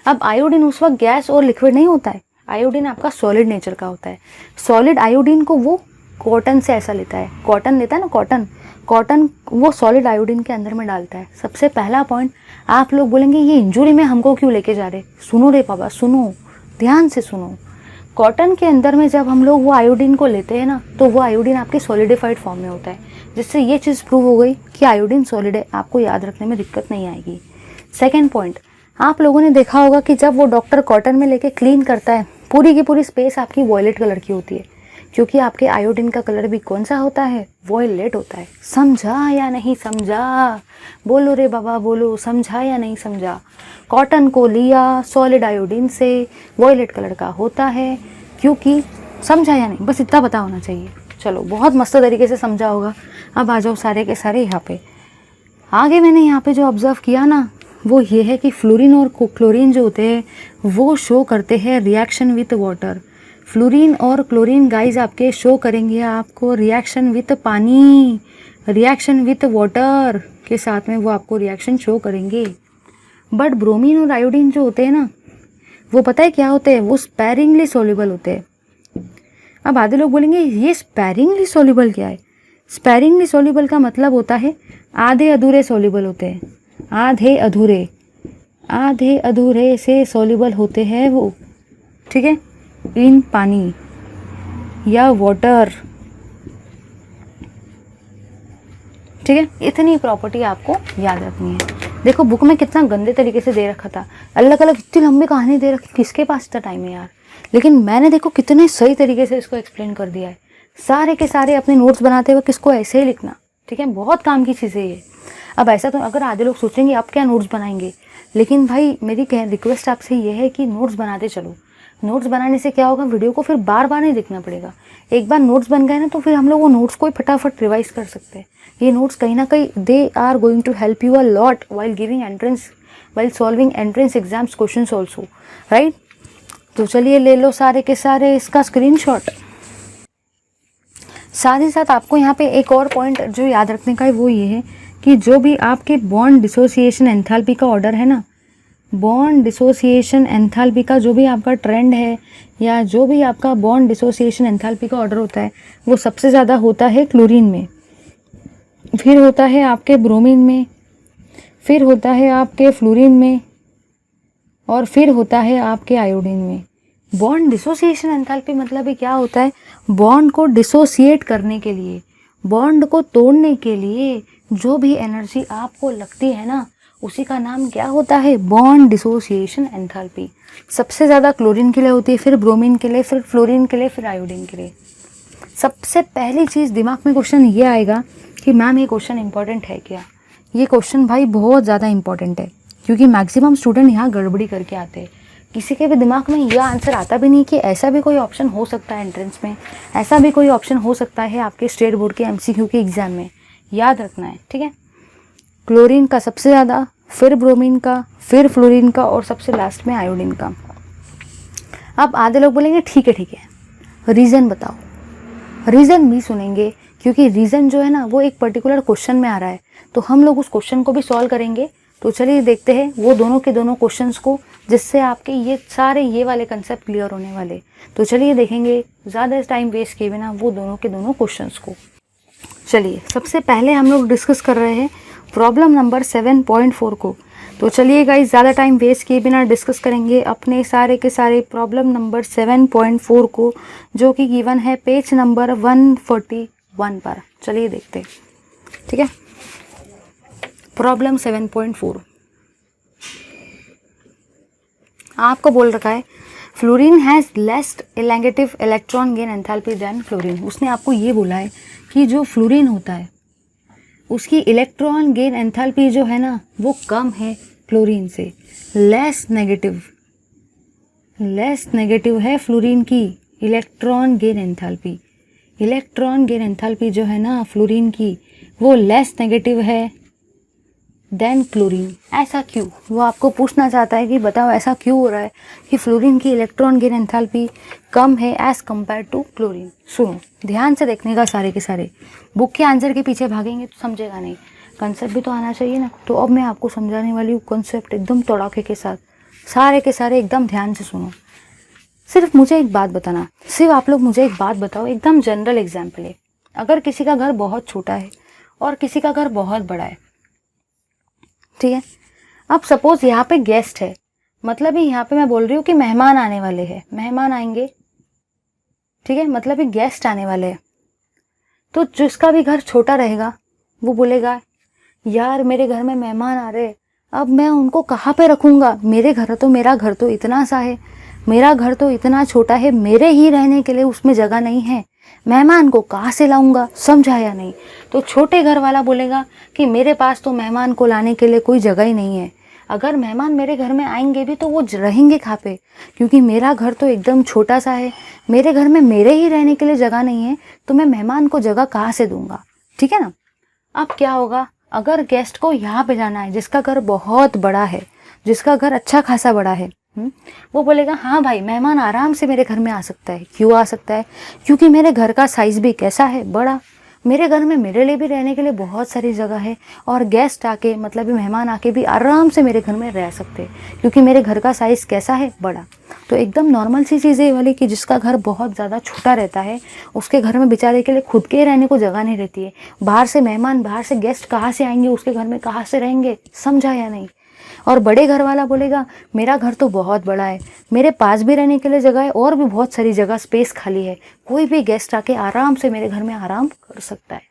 अब आयोडीन उस वक्त गैस और लिक्विड नहीं होता है, आयोडीन आपका सॉलिड नेचर का होता है। सॉलिड आयोडीन को वो कॉटन से ऐसा लेता है, कॉटन लेता है ना, कॉटन वो सॉलिड आयोडीन के अंदर में डालता है। सबसे पहला पॉइंट, आप लोग बोलेंगे ये इंजुरी में हमको क्यों लेके जा रहे? सुनो रे बाबा, सुनो, ध्यान से सुनो। कॉटन के अंदर में जब हम लोग वो आयोडीन को लेते हैं ना, तो वो आयोडीन आपके सॉलिडिफाइड फॉर्म में होता है, जिससे ये चीज़ प्रूव हो गई कि आयोडीन सॉलिड है, आपको याद रखने में दिक्कत नहीं आएगी। सेकेंड पॉइंट, आप लोगों ने देखा होगा कि जब वो डॉक्टर कॉटन में लेके क्लीन करता है, पूरी की पूरी स्पेस आपकी वॉयलेट कलर की होती है, क्योंकि आपके आयोडीन का कलर भी कौन सा होता है? वॉयलेट होता है। समझा या नहीं समझा? बोलो रे बाबा बोलो, समझा या नहीं समझा? कॉटन को लिया सॉलिड आयोडीन से, वॉयलेट कलर का होता है, क्योंकि समझा या नहीं? बस इतना पता होना चाहिए। चलो, बहुत मस्त तरीके से समझा होगा। अब आ जाओ सारे के सारे यहाँ पे। आगे मैंने यहाँ पे जो ऑब्जर्व किया ना वो ये है कि फ्लोरीन और क्लोरीन जो होते हैं वो शो करते हैं रिएक्शन विथ वाटर। फ्लोरीन और क्लोरीन गाइज आपके शो करेंगे आपको रिएक्शन विथ पानी, रिएक्शन विथ वाटर के साथ में वो आपको रिएक्शन शो करेंगे। बट ब्रोमीन और आयोडीन जो होते हैं ना, वो पता है क्या होते हैं? वो स्पैरिंगली सोल्यूबल होते हैं। अब आधे लोग बोलेंगे ये स्पैरिंगली सोल्यूबल क्या है? स्पैरिंगली सोल्यूबल का मतलब होता है आधे अधूरे सोल्यूबल होते हैं, आधे अधूरे से सोल्यूबल होते हैं वो, ठीक है, इन पानी या वाटर, ठीक है। इतनी प्रॉपर्टी आपको याद रखनी है। देखो बुक में कितना गंदे तरीके से दे रखा था, अलग अलग इतनी लंबी कहानी दे रखी, किसके पास इतना टाइम है यार। लेकिन मैंने देखो कितने सही तरीके से इसको एक्सप्लेन कर दिया है। सारे के सारे अपने नोट्स बनाते हुए किसको ऐसे ही लिखना, ठीक है, बहुत काम की चीज़ें ये। अब ऐसा तो अगर आधे लोग सोचेंगे आप क्या नोट्स बनाएंगे, लेकिन भाई मेरी रिक्वेस्ट आपसे ये है कि नोट्स बनाते चलो। नोट्स बनाने से क्या होगा, वीडियो को फिर बार बार नहीं देखना पड़ेगा। एक बार नोट्स बन गए ना तो फिर हम लोग वो नोट्स को ही फटाफट रिवाइज कर सकते हैं। ये नोट्स कहीं ना कहीं they are going to help you a lot while giving entrance, while solving entrance exams questions also, right. तो चलिए ले लो सारे के सारे इसका स्क्रीनशॉट। साथ ही साथ आपको यहाँ पे एक और पॉइंट जो याद रखने का है वो ये है कि जो भी आपके बॉन्ड डिसोसिएशन एंथैल्पी का ऑर्डर है ना, बॉन्ड डिसोसिएशन एंथैल्पी का जो भी आपका ट्रेंड है या जो भी आपका बॉन्ड डिसोसिएशन एंथैल्पी का ऑर्डर होता है वो सबसे ज़्यादा होता है क्लोरीन में, फिर होता है आपके ब्रोमीन में, फिर होता है आपके फ्लोरीन में, और फिर होता है आपके आयोडीन में। बॉन्ड डिसोसिएशन एंथैल्पी मतलब ही क्या होता है? बॉन्ड को डिसोसिएट करने के लिए, बॉन्ड को तोड़ने के लिए जो भी एनर्जी आपको लगती है ना, उसी का नाम क्या होता है? Bond dissociation enthalpy. सबसे ज़्यादा क्लोरीन के लिए होती है, फिर ब्रोमीन के लिए, फिर फ्लोरीन के लिए, फिर आयोडीन के लिए। सबसे पहली चीज़ दिमाग में क्वेश्चन ये आएगा कि मैम ये क्वेश्चन इंपॉर्टेंट है क्या? ये क्वेश्चन भाई बहुत ज़्यादा इंपॉर्टेंट है, क्योंकि मैक्सिमम स्टूडेंट यहाँ गड़बड़ी करके आते हैं। किसी के भी दिमाग में यह आंसर आता भी नहीं कि ऐसा भी कोई ऑप्शन हो सकता है एंट्रेंस में, ऐसा भी कोई ऑप्शन हो सकता है आपके स्टेट बोर्ड के MCQ के एग्जाम में। याद रखना है, ठीक है। क्लोरीन का सबसे ज़्यादा, फिर ब्रोमीन का, फिर फ्लोरीन का, और सबसे लास्ट में आयोडीन का। अब आधे लोग बोलेंगे ठीक है, रीज़न बताओ। रीज़न भी सुनेंगे, क्योंकि रीज़न जो है ना वो एक पर्टिकुलर क्वेश्चन में आ रहा है, तो हम लोग उस क्वेश्चन को भी सॉल्व करेंगे तो चलिए देखते हैं वो दोनों के दोनों क्वेश्चंस को, जिससे आपके ये वाले कंसेप्ट क्लियर होने वाले। तो चलिए देखेंगे ज़्यादा टाइम वेस्ट किए बिना वो दोनों के दोनों क्वेश्चंस को। चलिए सबसे पहले हम लोग डिस्कस कर रहे हैं प्रॉब्लम नंबर 7.4 को। तो चलिए गाइस ज़्यादा टाइम वेस्ट किए बिना डिस्कस करेंगे अपने सारे के सारे प्रॉब्लम नंबर 7.4 को, जो कि गिवन है पेज नंबर 141 पर। चलिए देखते हैं, ठीक है। प्रॉब्लम 7.4 आपको बोल रखा है fluorine has less negative electron gain enthalpy than fluorine. उसने आपको ये बोला है कि जो फ्लोरीन होता है उसकी इलेक्ट्रॉन गेन एंथैल्पी जो है ना वो कम है फ्लोरीन से। लेस नेगेटिव है फ्लोरीन की electron gain enthalpy. Electron gain enthalpy जो है ना फ्लोरीन की वो लेस नेगेटिव है देन क्लोरीन। ऐसा क्यों? वो आपको पूछना चाहता है कि बताओ ऐसा क्यों हो रहा है कि फ्लोरीन की इलेक्ट्रॉन गेन एंथैल्पी कम है एज़ कम्पेयर टू क्लोरीन। सुनो, ध्यान से देखने का सारे के सारे। बुक के आंसर के पीछे भागेंगे तो समझेगा नहीं, कंसेप्ट भी तो आना चाहिए ना। तो अब मैं आपको समझाने वाली हूँ कंसेप्ट एकदम तड़ाके के साथ, सारे के सारे एकदम ध्यान से सुनो। सिर्फ मुझे एक बात बताना, सिर्फ आप लोग मुझे एक बात बताओ, एकदम जनरल एग्जाम्पल है। अगर किसी का घर बहुत छोटा है और किसी का घर बहुत बड़ा है, ठीक है। अब सपोज यहाँ पे गेस्ट है, मतलब यहाँ पे मैं बोल रही हूँ कि मेहमान आने वाले हैं, मेहमान आएंगे, ठीक है, मतलब ये गेस्ट आने वाले हैं। तो जिसका भी घर छोटा रहेगा वो बोलेगा यार मेरे घर में मेहमान आ रहे, अब मैं उनको कहाँ पे रखूँगा? मेरा घर तो इतना सा है, मेरा घर तो इतना छोटा है, मेरे ही रहने के लिए उसमें जगह नहीं है, मेहमान को कहाँ से लाऊंगा? समझा या नहीं? तो छोटे घर वाला बोलेगा कि मेरे पास तो मेहमान को लाने के लिए कोई जगह ही नहीं है। अगर मेहमान मेरे घर में आएंगे भी तो वो रहेंगे कहाँ पे? क्योंकि मेरा घर तो एकदम छोटा सा है, मेरे घर में मेरे ही रहने के लिए जगह नहीं है, तो मैं मेहमान को जगह कहाँ से दूंगा? ठीक है ना। अब क्या होगा, अगर गेस्ट को यहाँ पे जाना है जिसका घर बहुत बड़ा है, जिसका घर अच्छा खासा बड़ा है, वो बोलेगा हाँ भाई मेहमान आराम से मेरे घर में आ सकता है। क्यों आ सकता है? क्योंकि मेरे घर का साइज़ भी कैसा है, बड़ा। मेरे घर में मेरे लिए भी रहने के लिए बहुत सारी जगह है, और गेस्ट आके मतलब मेहमान आके भी आराम से मेरे घर में रह सकते हैं, क्योंकि मेरे घर का साइज़ कैसा है, बड़ा। तो एकदम नॉर्मल सी चीज़ है वाली कि जिसका घर बहुत ज़्यादा छोटा रहता है उसके घर में बेचारे के लिए खुद के रहने को जगह नहीं रहती है। बाहर से मेहमान, बाहर से गेस्ट कहाँ से आएंगे, उसके घर में कहाँ से रहेंगे? समझा या नहीं? और बड़े घर वाला बोलेगा मेरा घर तो बहुत बड़ा है, मेरे पास भी रहने के लिए जगह है और भी बहुत सारी जगह स्पेस खाली है, कोई भी गेस्ट आके आराम से मेरे घर में आराम कर सकता है।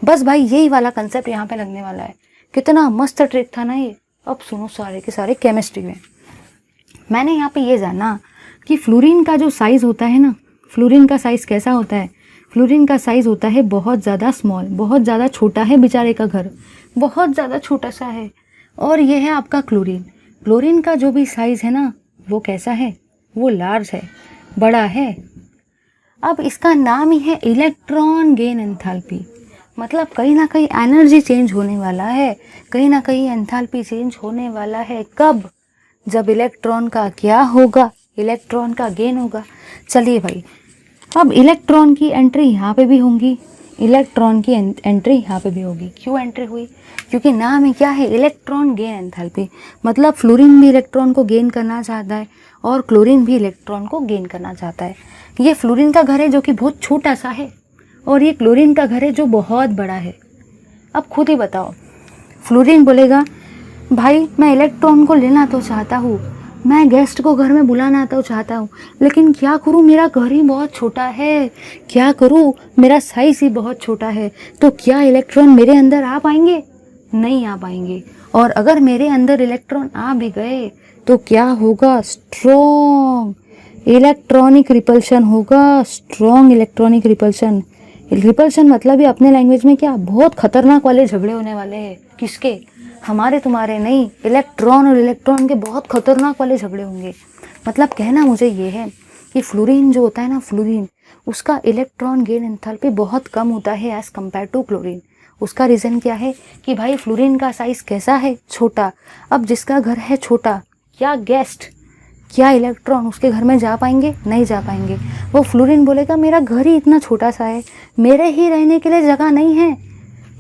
बस भाई यही वाला कंसेप्ट यहाँ पे लगने वाला है। कितना मस्त ट्रिक था ना ये। अब सुनो सारे के सारे केमिस्ट्री में मैंने यहाँ पे ये जाना कि फ्लोरीन का जो साइज़ होता है ना, फ्लोरीन का साइज़ कैसा होता है? फ्लोरीन का साइज़ होता है बहुत ज़्यादा स्मॉल, बहुत ज़्यादा छोटा है बेचारे का घर, बहुत ज़्यादा छोटा सा है। और ये है आपका क्लोरीन। क्लोरीन का जो भी साइज़ है ना वो कैसा है? वो लार्ज है, बड़ा है। अब इसका नाम ही है इलेक्ट्रॉन गेन एंथैल्पी, मतलब कहीं ना कहीं एनर्जी चेंज होने वाला है, कहीं ना कहीं एंथैल्पी चेंज होने वाला है। कब? जब इलेक्ट्रॉन का क्या होगा? इलेक्ट्रॉन का गेन होगा। चलिए भाई, अब इलेक्ट्रॉन की एंट्री यहाँ पे भी होंगी, इलेक्ट्रॉन की एंट्री यहाँ पे भी होगी। क्यों एंट्री हुई? क्योंकि नाम ही क्या है? Electron gain enthalpy. मतलब फ्लोरीन भी इलेक्ट्रॉन को गेन करना चाहता है और क्लोरीन भी इलेक्ट्रॉन को गेन करना चाहता है। ये फ्लोरीन का घर है जो कि बहुत छोटा सा है, और ये क्लोरीन का घर है जो बहुत बड़ा है। अब खुद ही बताओ, फ्लोरीन बोलेगा भाई मैं इलेक्ट्रॉन को लेना तो चाहता हूँ, मैं गेस्ट को घर में बुलाना तो चाहता हूँ, लेकिन क्या करूँ, मेरा घर ही बहुत छोटा है, क्या करूँ, मेरा साइज ही बहुत छोटा है। तो क्या इलेक्ट्रॉन मेरे अंदर आ पाएंगे? नहीं आ पाएंगे। और अगर मेरे अंदर इलेक्ट्रॉन आ भी गए तो क्या होगा? स्ट्रॉन्ग इलेक्ट्रॉनिक रिपल्शन होगा, स्ट्रॉन्ग इलेक्ट्रॉनिक रिपल्शन। रिपल्शन मतलब ये अपने लैंग्वेज में क्या, बहुत खतरनाक वाले झगड़े होने वाले हैं। किसके? हमारे तुम्हारे नहीं, इलेक्ट्रॉन और इलेक्ट्रॉन के बहुत खतरनाक वाले झगड़े होंगे। मतलब कहना मुझे ये है कि फ्लोरीन जो होता है ना, फ्लोरीन, उसका इलेक्ट्रॉन गेन एंथैल्पी बहुत कम होता है एज़ कम्पेयर टू क्लोरीन। उसका रीज़न क्या है कि भाई फ्लोरीन का साइज़ कैसा है? छोटा। अब जिसका घर है छोटा, क्या गेस्ट, क्या इलेक्ट्रॉन उसके घर में जा पाएंगे? नहीं जा पाएंगे। वो फ्लोरीन बोलेगा मेरा घर ही इतना छोटा सा है, मेरे ही रहने के लिए जगह नहीं है,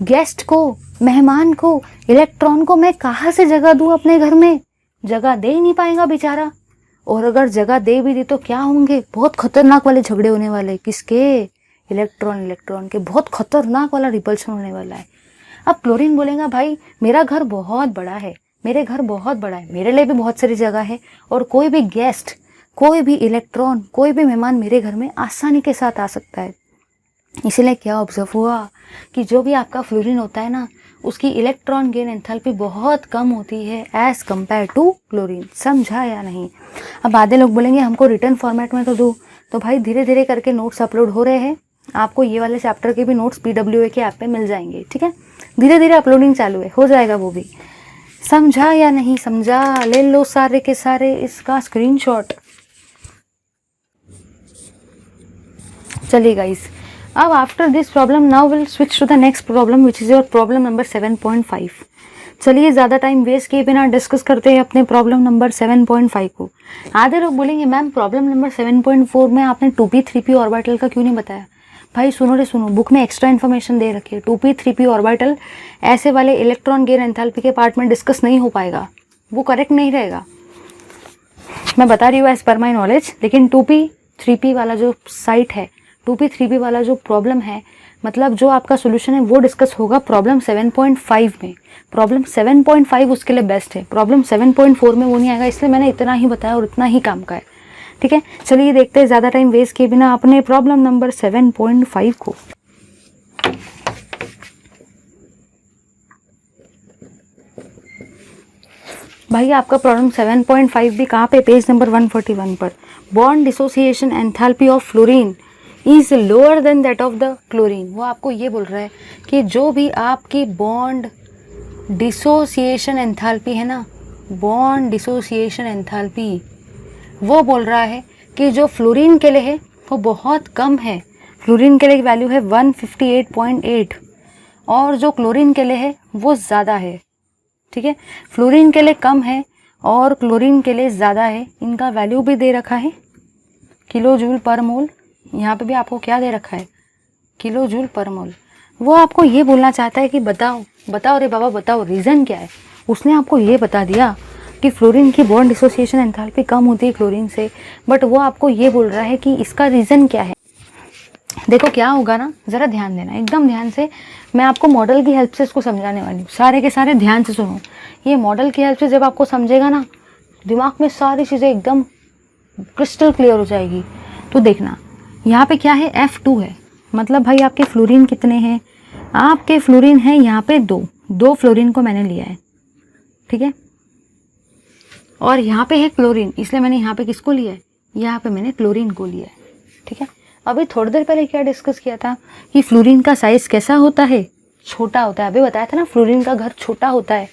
गेस्ट को मेहमान को, इलेक्ट्रॉन को मैं कहाँ से जगह दूँ अपने घर में? जगह दे ही नहीं पाएगा बेचारा। और अगर जगह दे भी दी तो क्या होंगे? बहुत खतरनाक वाले झगड़े होने वाले। किसके? इलेक्ट्रॉन के। बहुत खतरनाक वाला रिपल्शन होने वाला है। अब क्लोरीन बोलेगा भाई मेरा घर बहुत बड़ा है, मेरे घर बहुत बड़ा है, मेरे लिए भी बहुत सारी जगह है, और कोई भी गेस्ट, कोई भी इलेक्ट्रॉन, कोई भी मेहमान मेरे घर में आसानी के साथ आ सकता है। इसलिए क्या ऑब्जर्व हुआ कि जो भी आपका फ्लोरीन होता है ना, उसकी इलेक्ट्रॉन गेन एंथैल्पी बहुत कम होती है एज़ कम्पेयर टू क्लोरीन। समझा या नहीं? अब आधे लोग बोलेंगे हमको रिटर्न फॉर्मेट में तो दो। तो भाई धीरे धीरे करके नोट्स अपलोड हो रहे हैं, आपको ये वाले चैप्टर के भी नोट्स PWA के ऐप पे मिल जाएंगे। ठीक है, धीरे धीरे अपलोडिंग चालू है, हो जाएगा वो भी। समझा या नहीं समझा? ले लो सारे के सारे इसका स्क्रीनशॉट। चलिए गाइस, अब after this problem now will switch to the next problem which is your problem number 7.5। चलिए ज़्यादा टाइम वेस्ट किए बिना डिस्कस करते हैं अपने प्रॉब्लम नंबर 7.5 को। आधे लोग बोलेंगे मैम प्रॉब्लम नंबर 7.4 में आपने 2p 3p ऑर्बिटल का क्यों नहीं बताया? भाई सुनो रे सुनो, बुक में एक्स्ट्रा इन्फॉर्मेशन दे रखी है। 2p 3p ऑर्बिटल ऐसे वाले इलेक्ट्रॉन गेन एंथैल्पी के पार्ट में डिस्कस नहीं हो पाएगा, वो करेक्ट नहीं रहेगा। मैं बता रही हूँ एज पर माई नॉलेज, लेकिन 2p 3p वाला जो साइट है, 2p 3p वाला जो प्रॉब्लम है, मतलब जो आपका सोल्यूशन है वो डिस्कस होगा प्रॉब्लम 7.5 में। प्रॉब्लम 7.5 उसके लिए बेस्ट है, प्रॉब्लम 7.4 में वो नहीं आएगा, इसलिए मैंने इतना ही बताया और इतना ही काम का है। ठीक है, चलिए देखते हैं ज़्यादा टाइम वेस्ट किए बिना अपने प्रॉब्लम नंबर 7.5 को। भाई आपका प्रॉब्लम 7.5 भी कहाँ पे? पेज नंबर 141 पर। Bond dissociation enthalpy of fluorine is lower than that of the chlorine. वो आपको ये बोल रहा है कि जो भी आपकी बॉन्ड डिसोसिएशन एंथैल्पी है ना, बॉन्ड डिसोसिएशन एंथैल्पी, वो बोल रहा है कि जो फ्लोरीन के लिए है वो बहुत कम है। फ्लोरीन के लिए वैल्यू है 158.8 और जो क्लोरीन के लिए है वो ज़्यादा है। ठीक है, फ्लोरीन के लिए कम है और क्लोरीन के लिए ज़्यादा है। इनका वैल्यू भी दे रखा है किलो जूल पर मोल। यहाँ पे भी आपको क्या दे रखा है? किलो जूल पर मोल। वो आपको ये बोलना चाहता है कि बताओ बताओ रे बाबा बताओ रीज़न क्या है। उसने आपको ये बता दिया कि फ्लोरीन की बॉन्ड डिसोसिएशन एंथैल्पी कम होती है क्लोरीन से, बट वो आपको ये बोल रहा है कि इसका रीज़न क्या है। देखो क्या होगा ना, ज़रा ध्यान देना, एकदम ध्यान से। मैं आपको मॉडल की हेल्प से इसको समझाने वाली हूँ, सारे के सारे ध्यान से सुनो। ये मॉडल की हेल्प से जब आपको समझेगा ना, दिमाग में सारी चीज़ें एकदम क्रिस्टल क्लियर हो जाएगी। तो देखना यहाँ पे क्या है, F2 है, मतलब भाई आपके फ्लोरीन कितने हैं? आपके फ्लोरीन है यहाँ पे दो फ्लोरीन को मैंने लिया है। ठीक है, और यहाँ पे है क्लोरीन, इसलिए मैंने यहाँ पे किसको लिया है? यहाँ पे मैंने क्लोरीन को लिया है। ठीक है, अभी थोड़ी देर पहले क्या डिस्कस किया था कि फ्लोरीन का साइज़ कैसा होता है? छोटा होता है। अभी बताया था ना, फ्लोरीन का घर छोटा होता है।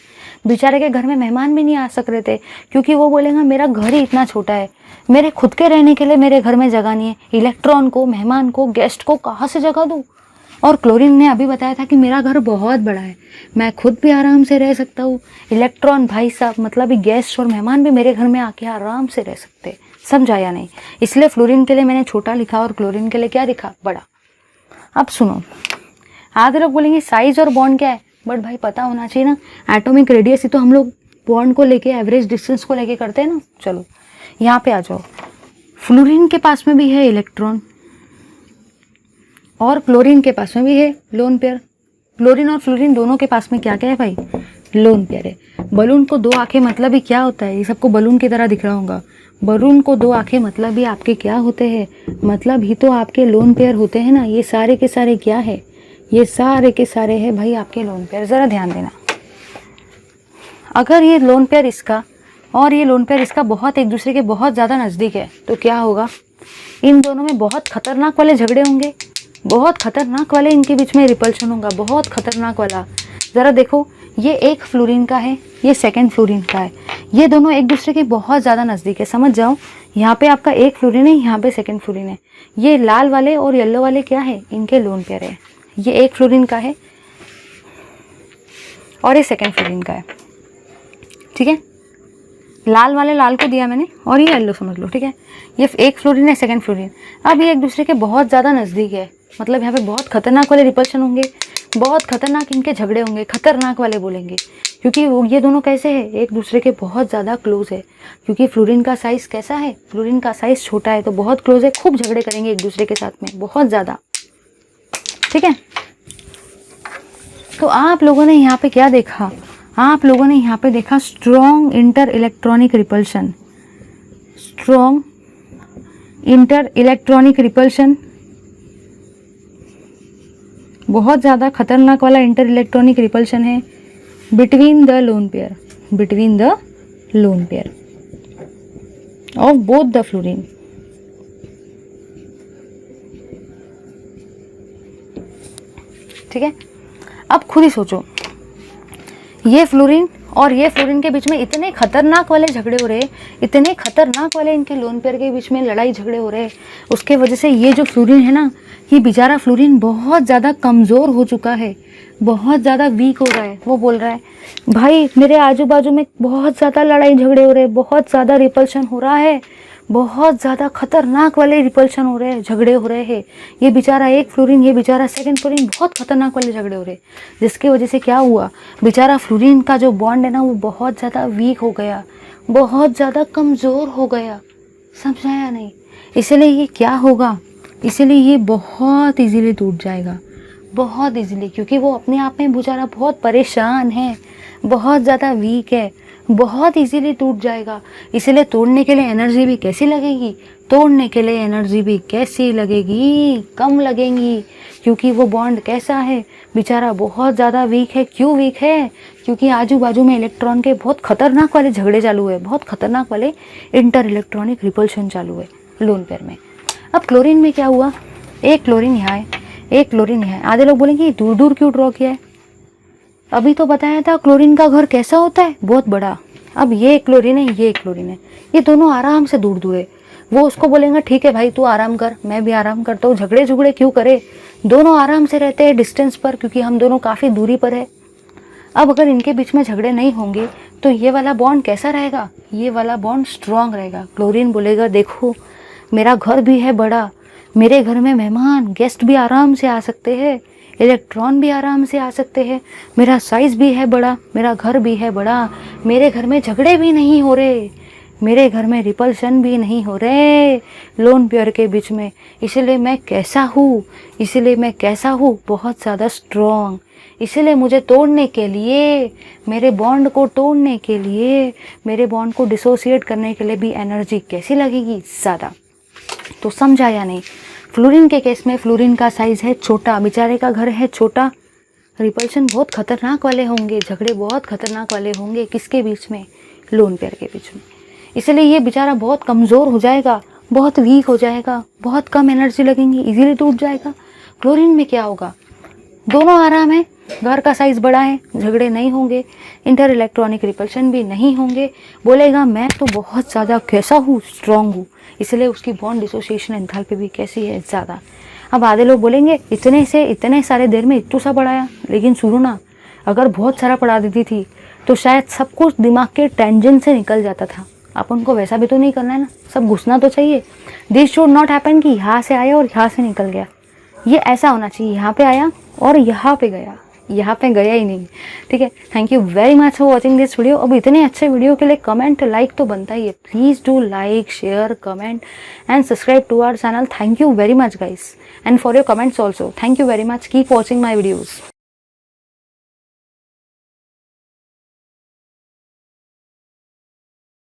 बेचारे के घर में मेहमान भी नहीं आ सक रहे थे, क्योंकि वो बोलेगा मेरा घर ही इतना छोटा है, मेरे खुद के रहने के लिए मेरे घर में जगह नहीं है, इलेक्ट्रॉन को, मेहमान को, गेस्ट को कहाँ से जगह दूँ? और क्लोरीन ने अभी बताया था कि मेरा घर बहुत बड़ा है, मैं खुद भी आराम से रह सकता हूँ, इलेक्ट्रॉन भाई साहब मतलब गेस्ट और मेहमान भी मेरे घर में आके आराम से रह सकते। समझा या नहीं? इसलिए फ्लोरीन के लिए मैंने छोटा लिखा और क्लोरीन के लिए क्या लिखा? बड़ा। अब सुनो, आधे लोग बोलेंगे साइज और बॉन्ड क्या है? बट भाई पता होना चाहिए ना, एटॉमिक रेडियस ही तो हम लोग बॉन्ड को लेके, एवरेज डिस्टेंस को लेके करते हैं ना। चलो यहाँ पे आ जाओ, फ्लोरीन के पास में भी है इलेक्ट्रॉन और क्लोरीन के पास में भी है लोन पेयर। क्लोरीन और फ्लोरीन दोनों के पास में क्या क्या है भाई? लोन पेयर है। बलून को दो आंखें मतलब ही क्या होता है? ये सबको बलून की तरह दिख रहा होगा। बलून को दो आंखें मतलब ही आपके क्या होते हैं? मतलब ही तो आपके लोन पेयर होते हैं ना। ये सारे के सारे क्या है? ये सारे के सारे है भाई आपके लोन पेयर। ज़रा ध्यान देना, अगर ये लोन पेयर इसका और ये लोन पेयर इसका बहुत एक दूसरे के बहुत ज़्यादा नज़दीक है तो क्या होगा? इन दोनों में बहुत खतरनाक वाले झगड़े होंगे, बहुत खतरनाक वाले इनके बीच में रिपल्शन होगा, बहुत खतरनाक वाला। ज़रा देखो, ये एक फ्लोरीन का है, ये सेकंड फ्लोरीन का है, ये दोनों एक दूसरे के बहुत ज़्यादा नज़दीक है। समझ जाओ, यहाँ पे आपका एक फ्लोरीन है, यहाँ पे सेकंड फ्लोरीन है। ये लाल वाले और येलो वाले क्या है? इनके लोन पेयर है। ये एक फ्लोरीन का है और ये सेकंड फ्लोरीन का है। ठीक है, लाल वाले लाल को दिया मैंने और ये येलो समझ लो। ठीक है, ये एक फ्लोरीन है, सेकंड फ्लोरीन। अब ये एक दूसरे के बहुत ज़्यादा नज़दीक है, मतलब यहाँ पे बहुत खतरनाक वाले रिपल्शन होंगे, बहुत खतरनाक इनके झगड़े होंगे, खतरनाक वाले बोलेंगे, क्योंकि ये दोनों कैसे हैं, एक दूसरे के बहुत ज़्यादा क्लोज है। क्योंकि फ्लोरीन का साइज़ कैसा है, फ्लोरीन का साइज़ छोटा है, तो बहुत क्लोज है, खूब झगड़े करेंगे एक दूसरे के साथ में, बहुत ज़्यादा। ठीक है, तो आप लोगों ने यहाँ पे क्या देखा, आप लोगों ने यहाँ पे देखा strong inter electronic repulsion, strong inter electronic repulsion, बहुत ज़्यादा खतरनाक वाला इंटर इलेक्ट्रॉनिक रिपल्शन है between the lone pair, between the lone pair of both the fluorine. ठीक है, अब खुद ही सोचो, ये फ्लोरीन और ये फ्लोरीन के बीच में इतने खतरनाक वाले झगड़े हो रहे, इतने खतरनाक वाले इनके लोन पेयर के बीच में लड़ाई झगड़े हो रहे, उसके वजह से ये जो फ्लोरीन है ना, ये बेचारा फ्लोरीन बहुत ज़्यादा कमज़ोर हो चुका है, बहुत ज़्यादा वीक हो रहा है। वो बोल रहा है भाई मेरे आजू बाजू में बहुत ज़्यादा लड़ाई झगड़े हो रहे, बहुत ज़्यादा रिपल्शन हो रहा है, बहुत ज़्यादा खतरनाक वाले रिपल्शन हो रहे हैं, झगड़े हो रहे हैं। ये बेचारा एक फ्लोरीन, ये बेचारा सेकंड फ्लोरीन, बहुत खतरनाक वाले झगड़े हो रहे, जिसकी वजह से क्या हुआ, बेचारा फ्लोरीन का जो बॉन्ड है ना वो बहुत ज़्यादा वीक हो गया, बहुत ज़्यादा कमज़ोर हो गया। समझाया नहीं? इसलिए ये क्या होगा, इसलिए ये बहुत इजीली टूट जाएगा, बहुत इजीली, क्योंकि वो अपने आप में बेचारा बहुत परेशान है, बहुत ज़्यादा वीक है, बहुत इजीली टूट जाएगा। इसलिए तोड़ने के लिए एनर्जी भी कैसी लगेगी, तोड़ने के लिए एनर्जी भी कैसी लगेगी, कम लगेगी, क्योंकि वो बॉन्ड कैसा है, बेचारा बहुत ज़्यादा वीक है। क्यों वीक है? क्योंकि आजू बाजू में इलेक्ट्रॉन के बहुत खतरनाक वाले झगड़े चालू है, बहुत खतरनाक वाले इंटर इलेक्ट्रॉनिक रिपल्शन चालू है लोन पेयर में। अब क्लोरीन में क्या हुआ, एक क्लोरीन यहाँ है, एक क्लोरीन यहाँ है। आधे लोग बोलेंगे दूर दूर क्यों ड्रॉ किया है, अभी तो बताया था क्लोरीन का घर कैसा होता है, बहुत बड़ा। अब ये क्लोरीन है, ये क्लोरीन है, ये दोनों आराम से दूर दूर है। वो उसको बोलेंगे ठीक है भाई तू आराम कर, मैं भी आराम करता हूँ, झगड़े झुगड़े क्यों करे, दोनों आराम से रहते हैं डिस्टेंस पर, क्योंकि हम दोनों काफ़ी दूरी पर है। अब अगर इनके बीच में झगड़े नहीं होंगे तो ये वाला बॉन्ड कैसा रहेगा, ये वाला बॉन्ड स्ट्रांग रहेगा। क्लोरीन बोलेगा देखो मेरा घर भी है बड़ा, मेरे घर में मेहमान गेस्ट भी आराम से आ सकते हैं, इलेक्ट्रॉन भी आराम से आ सकते हैं, मेरा साइज़ भी है बड़ा, मेरा घर भी है बड़ा, मेरे घर में झगड़े भी नहीं हो रहे, मेरे घर में रिपल्शन भी नहीं हो रहे लोन पेयर के बीच में। इसलिए मैं कैसा हूँ, इसलिए मैं कैसा हूँ, बहुत ज़्यादा स्ट्रॉन्ग। इसलिए मुझे तोड़ने के लिए, मेरे बॉन्ड को तोड़ने के लिए, मेरे बॉन्ड को डिसोसिएट करने के लिए भी एनर्जी कैसी लगेगी, ज़्यादा। तो समझा या नहीं? फ्लोरीन के केस में फ्लोरीन का साइज़ है छोटा, बेचारे का घर है छोटा, रिपल्शन बहुत खतरनाक वाले होंगे, झगड़े बहुत खतरनाक वाले होंगे, किसके बीच में, लोन पेयर के बीच में। इसलिए ये बेचारा बहुत कमज़ोर हो जाएगा, बहुत वीक हो जाएगा, बहुत कम एनर्जी लगेंगी, इजीली टूट जाएगा। क्लोरीन में क्या होगा, दोनों आराम है, घर का साइज़ बड़ा है, झगड़े नहीं होंगे, इंटर इलेक्ट्रॉनिक रिपल्शन भी नहीं होंगे, बोलेगा मैं तो बहुत ज़्यादा कैसा हूँ, स्ट्रॉन्ग हूँ, इसलिए उसकी बॉन्ड डिसोसिएशन एंथैल्पी भी कैसी है, ज़्यादा। अब आधे लोग बोलेंगे इतने से इतने सारे देर में इतना सा पढ़ाया, लेकिन सुनो ना, अगर बहुत सारा पढ़ा देती थी तो शायद सब कुछ दिमाग के टेंजेंट से निकल जाता था। अपन को वैसा भी तो नहीं करना है ना, सब घुसना तो चाहिए। दिस शुड नॉट हैपन कि यहाँ से आया और यहाँ से निकल गया, ये ऐसा होना चाहिए, यहाँ पे आया और यहाँ पे गया, यहाँ पे गया ही नहीं। ठीक है, thank you very much for watching this video. अब इतने अच्छे वीडियो के लिए कमेंट लाइक तो बनता ही है, please do like share comment and subscribe to our channel. Thank you very much guys and for your comments also, thank you very much, keep watching my videos.